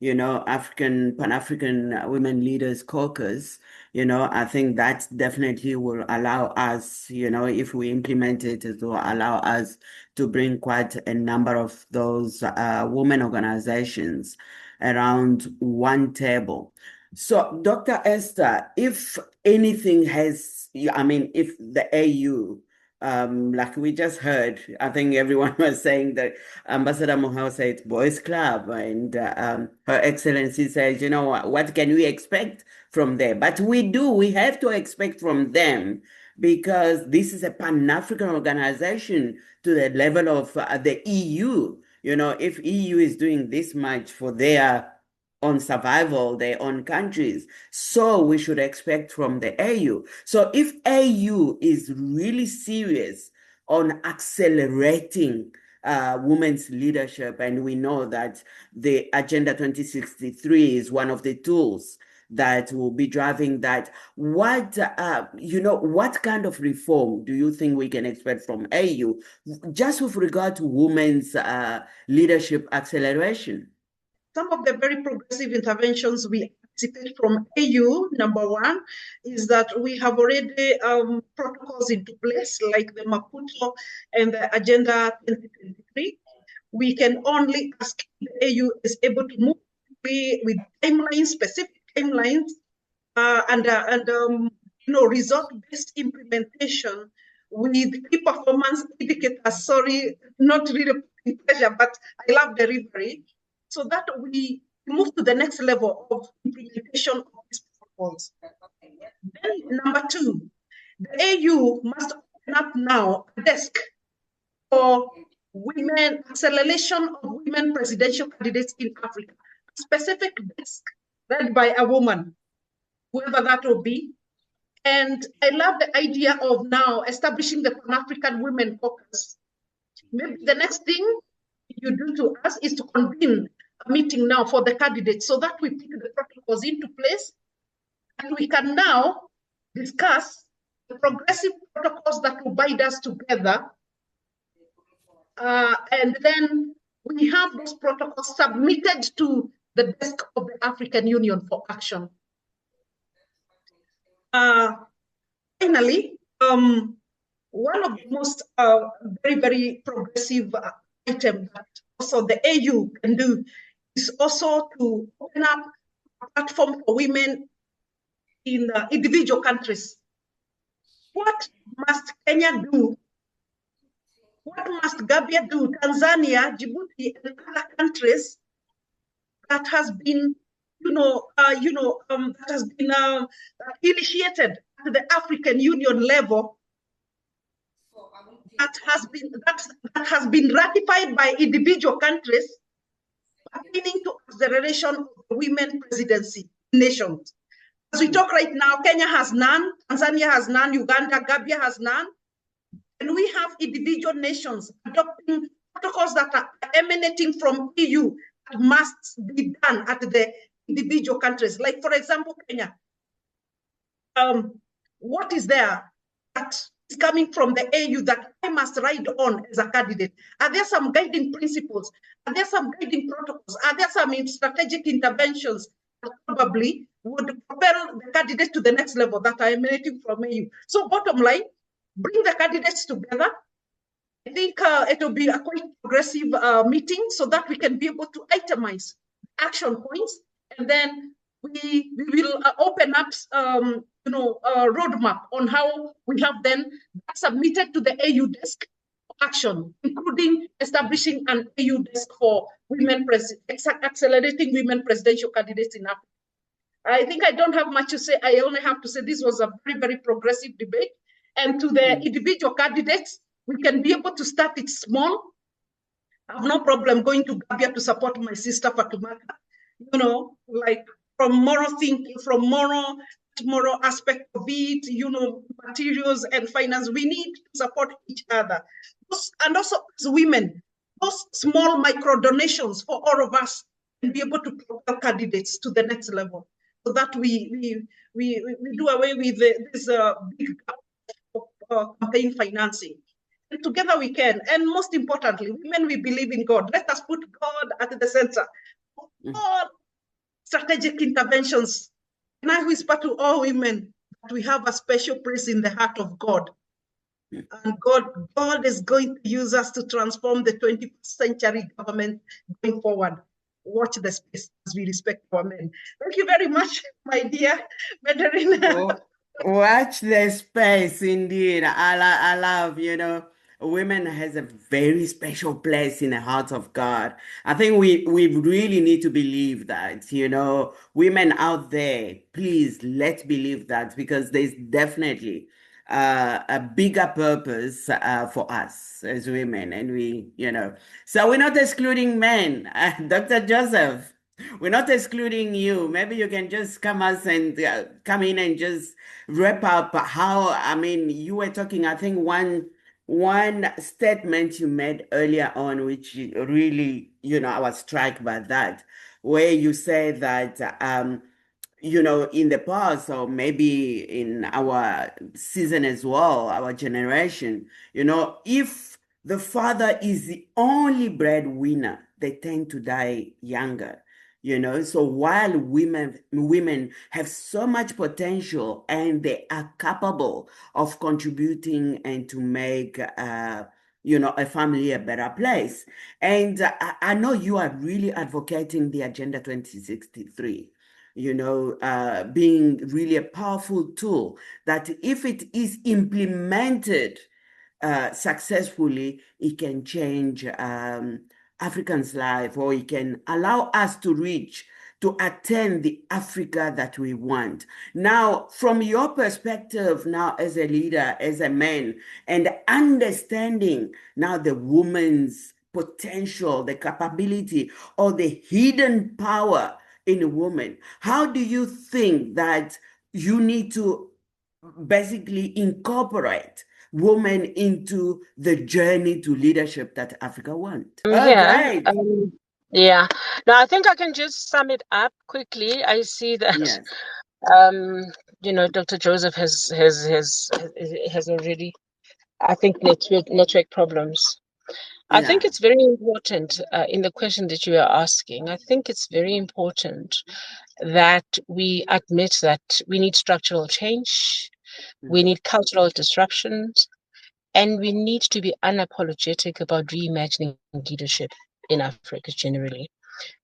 Pan-African Women Leaders Caucus, I think that definitely will allow us, if we implement it, it will allow us to bring quite a number of those women organizations around one table. So, Dr. Esther, if anything has, if the AU, like we just heard, I think everyone was saying that Ambassador Mohel said boys club, and Her Excellency says, what can we expect from them? But we have to expect from them, because this is a Pan-African organization to the level of the EU. If EU is doing this much for their own survival, their own countries, so we should expect from the AU. So if AU is really serious on accelerating women's leadership, and we know that the Agenda 2063 is one of the tools that will be driving that, what kind of reform do you think we can expect from AU just with regard to women's leadership acceleration? Some of the very progressive interventions we anticipate from AU, number one, is that we have already protocols into place, like the Maputo and the Agenda 2023. We can only ask if the AU is able to move with timelines, specific timelines, and result-based implementation with key performance indicators. Sorry, not really pressure, but I love delivery, so that we move to the next level of implementation of these protocols. Then number two, the AU must open up now a desk for women, acceleration of women presidential candidates in Africa, a specific desk led by a woman, whoever that will be. And I love the idea of now establishing the Pan-African Women Caucus. Maybe the next thing you do to us is to convene a meeting now for the candidates, so that we put the protocols into place, and we can now discuss the progressive protocols that will bind us together. And then we have those protocols submitted to the desk of the African Union for action. Finally, one of the most very, very progressive items that also the AU can do is also to open up a platform for women in individual countries. What must Kenya do? What must Gambia do? Tanzania, Djibouti, and other countries that has been, that has been initiated at the African Union level, that has been ratified by individual countries, pertaining to acceleration of the women presidency nations. As we talk right now, Kenya has none, Tanzania has none, Uganda, Gambia has none, and we have individual nations adopting protocols that are emanating from EU that must be done at the individual countries. Like, for example, Kenya. What is there that is coming from the AU that I must ride on as a candidate? Are there some guiding principles? Are there some guiding protocols? Are there some strategic interventions that probably would propel the candidate to the next level that are emanating from AU? So bottom line, bring the candidates together. I think it will be a quite progressive meeting, so that we can be able to itemize action points, and then we will open up a roadmap on how we have then submitted to the AU desk action, including establishing an AU desk for women accelerating women presidential candidates in Africa. I think I don't have much to say. I only have to say this was a very, very progressive debate. And to the individual candidates, we can be able to start it small. I have no problem going to Gambia to support my sister Fatumata, like from moral thinking, from moral aspect of it, materials and finance. We need to support each other. And also as women, those small micro donations for all of us can be able to propel candidates to the next level, so that we do away with this big campaign financing. And together we can. And most importantly, women, we believe in God. Let us put God at the center of all strategic interventions. And I whisper to all women that we have a special place in the heart of God. And God is going to use us to transform the 21st century government going forward. Watch the space as we respect our men. Thank you very much, my dear Mandarin. Watch the space, indeed. I love, women has a very special place in the heart of God. I think we really need to believe that, women out there, please let's believe that, because there's definitely a bigger purpose for us as women. And so we're not excluding men. Dr. Joseph, we're not excluding you. Maybe you can just come in and just wrap up how, I mean, you were talking, I think one statement you made earlier on, which really, I was struck by that, where you say that, in the past, or maybe in our season as well, our generation, if the father is the only breadwinner, they tend to die younger. So while women have so much potential and they are capable of contributing and to make a family a better place. And I know you are really advocating the Agenda 2063, being really a powerful tool that if it is implemented successfully, it can change Africans' life, or it can allow us to attain the Africa that we want. Now, from your perspective now as a leader, as a man, and understanding now the woman's potential, the capability, or the hidden power in a woman, how do you think that you need to basically incorporate women into the journey to leadership that Africa wants? Oh, great. Yeah. Now, I think I can just sum it up quickly. I see that, Yes. Dr. Joseph has already, I think, network problems. I think it's very important in the question that you are asking. I think it's very important that we admit that we need structural change, we need cultural disruptions, and we need to be unapologetic about reimagining leadership in Africa generally.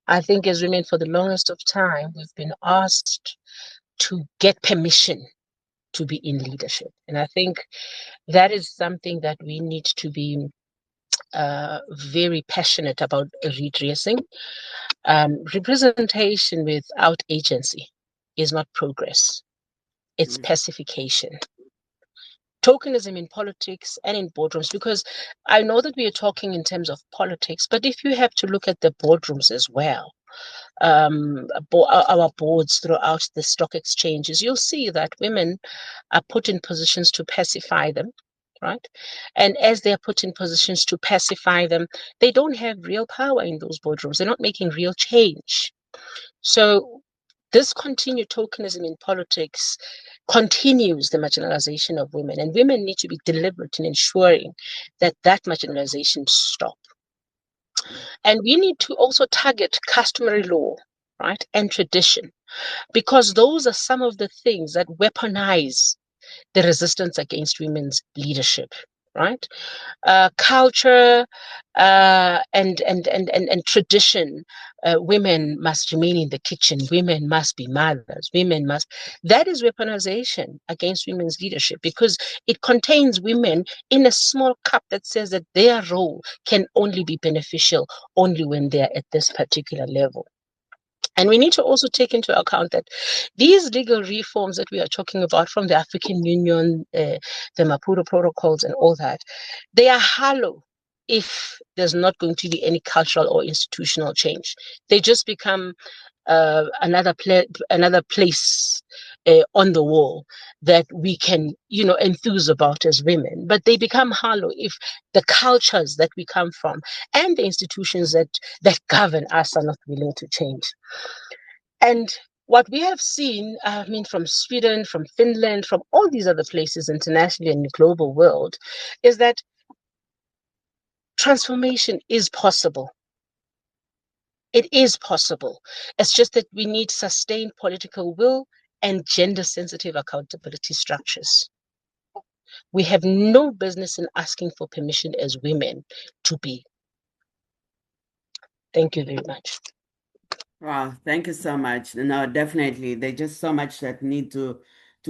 I think as women, for the longest of time, we've been asked to get permission to be in leadership. And I think that is something that we need to be very passionate about redressing. Representation without agency is not progress, it's pacification. Tokenism in politics and in boardrooms, because I know that we are talking in terms of politics, but if you have to look at the boardrooms as well, our boards throughout the stock exchanges, you'll see that women are put in positions to pacify them, right? And as they're put in positions to pacify them, they don't have real power in those boardrooms. They're not making real change. So this continued tokenism in politics continues the marginalization of women, and women need to be deliberate in ensuring that marginalization stop. And we need to also target customary law, right, and tradition, because those are some of the things that weaponize the resistance against women's leadership, right? Culture and tradition. Women must remain in the kitchen. Women must be mothers. That is weaponization against women's leadership, because it contains women in a small cup that says that their role can only be beneficial only when they're at this particular level. And we need to also take into account that these legal reforms that we are talking about from the African Union, the Maputo protocols and all that, they are hollow if there's not going to be any cultural or institutional change. They just become another place on the wall that we can, enthuse about as women. But they become hollow if the cultures that we come from and the institutions that govern us are not willing to change. And what we have seen, from Sweden, from Finland, from all these other places internationally and in the global world, is that transformation is possible. It is possible. It's just that we need sustained political will and gender-sensitive accountability structures. We have no business in asking for permission as women to be. Thank you very much. Wow, thank you so much. No, definitely. There's just so much that need to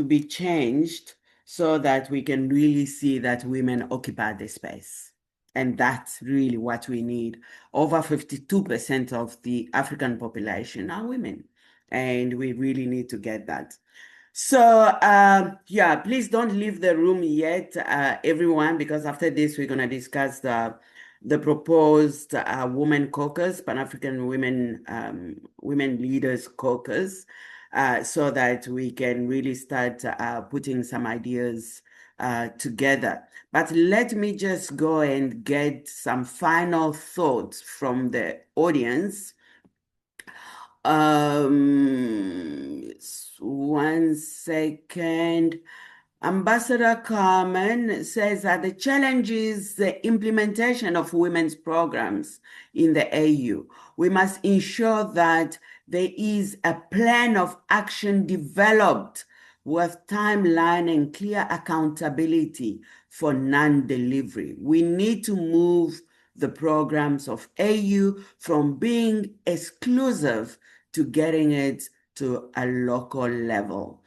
be changed so that we can really see that women occupy the space. And that's really what we need. Over 52% of the African population are women. And we really need to get that. So, yeah, please don't leave the room yet, everyone, because after this, we're going to discuss the proposed Women Caucus, Pan-African Women Leaders Caucus, so that we can really start putting some ideas together. But let me just go and get some final thoughts from the audience. One second. Ambassador Carmen says that the challenge is the implementation of women's programs in the AU. We must ensure that there is a plan of action developed with timeline and clear accountability for non-delivery. We need to move the programs of AU from being exclusive to getting it to a local level.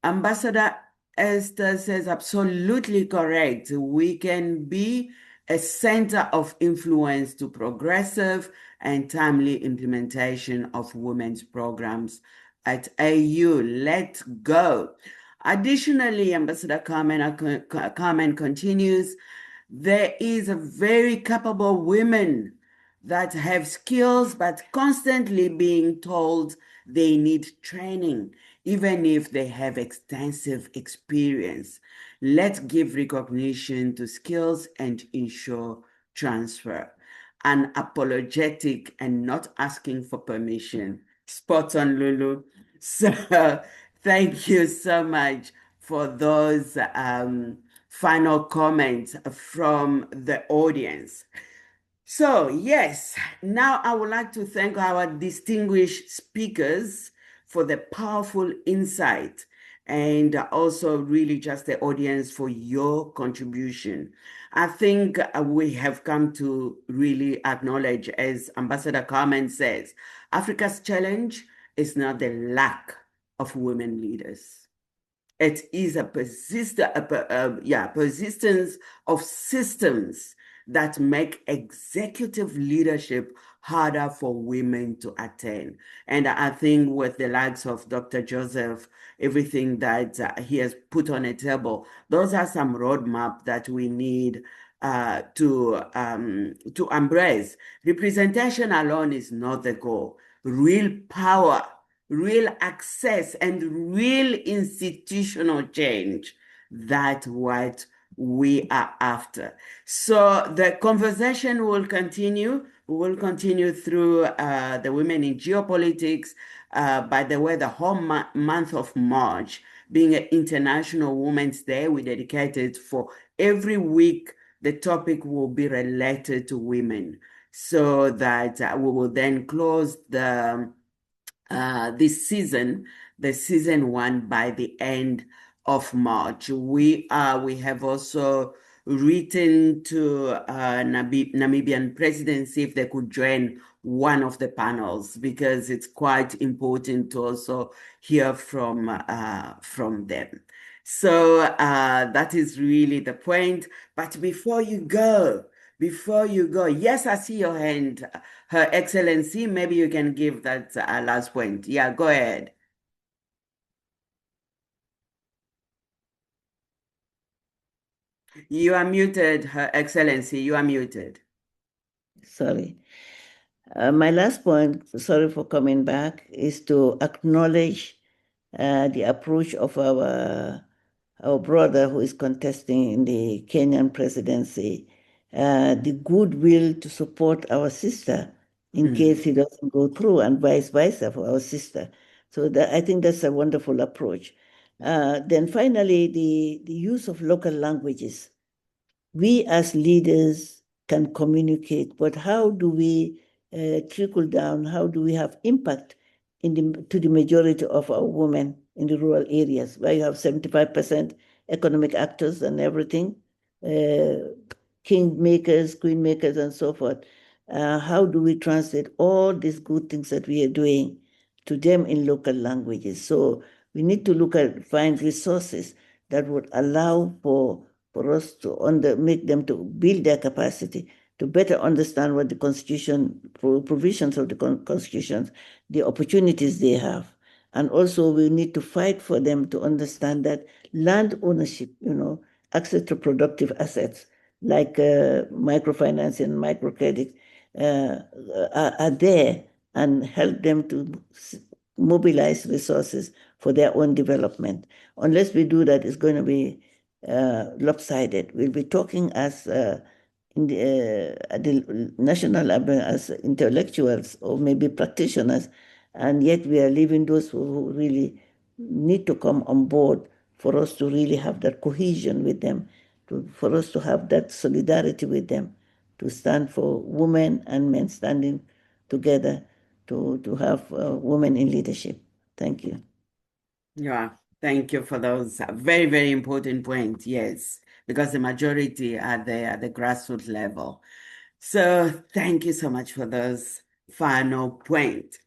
Ambassador Esther says absolutely correct. We can be a center of influence to progressive and timely implementation of women's programs at AU. Let's go. Additionally, Ambassador Carmen continues, there is a very capable women that have skills but constantly being told they need training, even if they have extensive experience. Let's give recognition to skills and ensure transfer. Unapologetic and not asking for permission. Spot on, Lulu. So thank you so much for those final comments from the audience. So, yes, now I would like to thank our distinguished speakers for the powerful insight and also really just the audience for your contribution. I think we have come to really acknowledge, as Ambassador Carmen says, Africa's challenge is not the lack of women leaders. It is a persistence of systems that make executive leadership harder for women to attain. And I think with the likes of Dr. Joseph, everything that he has put on a table, those are some roadmap that we need to embrace. Representation alone is not the goal. Real power, real access, and real institutional change, that's what we are after. So the conversation will continue. We will continue through the Women in Geopolitics. By the way, the whole month of March being an International Women's Day, we dedicated for every week, the topic will be related to women, so that we will then close this season, the season one, by the end of March. We have also written to Namibian presidency if they could join one of the panels, because it's quite important to also hear from them. So that is really the point. But before you go, yes, I see your hand, Her Excellency. Maybe you can give that last point. Yeah, go ahead. You are muted, Her Excellency. You are muted. Sorry. My last point, sorry for coming back, is to acknowledge the approach of our brother who is contesting in the Kenyan presidency, the goodwill to support our sister in case he doesn't go through, and vice versa for our sister. So I think that's a wonderful approach. Then finally, the use of local languages. We as leaders can communicate, but how do we trickle down? How do we have impact to the majority of our women in the rural areas, where you have 75% economic actors and everything, king makers, queen makers, and so forth? How do we translate all these good things that we are doing to them in local languages? So we need to find resources that would allow for us to make them to build their capacity to better understand what the Constitution, provisions of the Constitutions, the opportunities they have. And also we need to fight for them to understand that land ownership, access to productive assets like microfinance and microcredit are there, and help them to mobilize resources for their own development. Unless we do that, it's going to be lopsided. We'll be talking as at the national level as intellectuals or maybe practitioners, and yet we are leaving those who really need to come on board for us to really have that cohesion with them, for us to have that solidarity with them, to stand for women and men standing together to have women in leadership. Thank you. Yeah, thank you for those very, very important points. Yes, because the majority are there at the grassroots level. So thank you so much for those final points.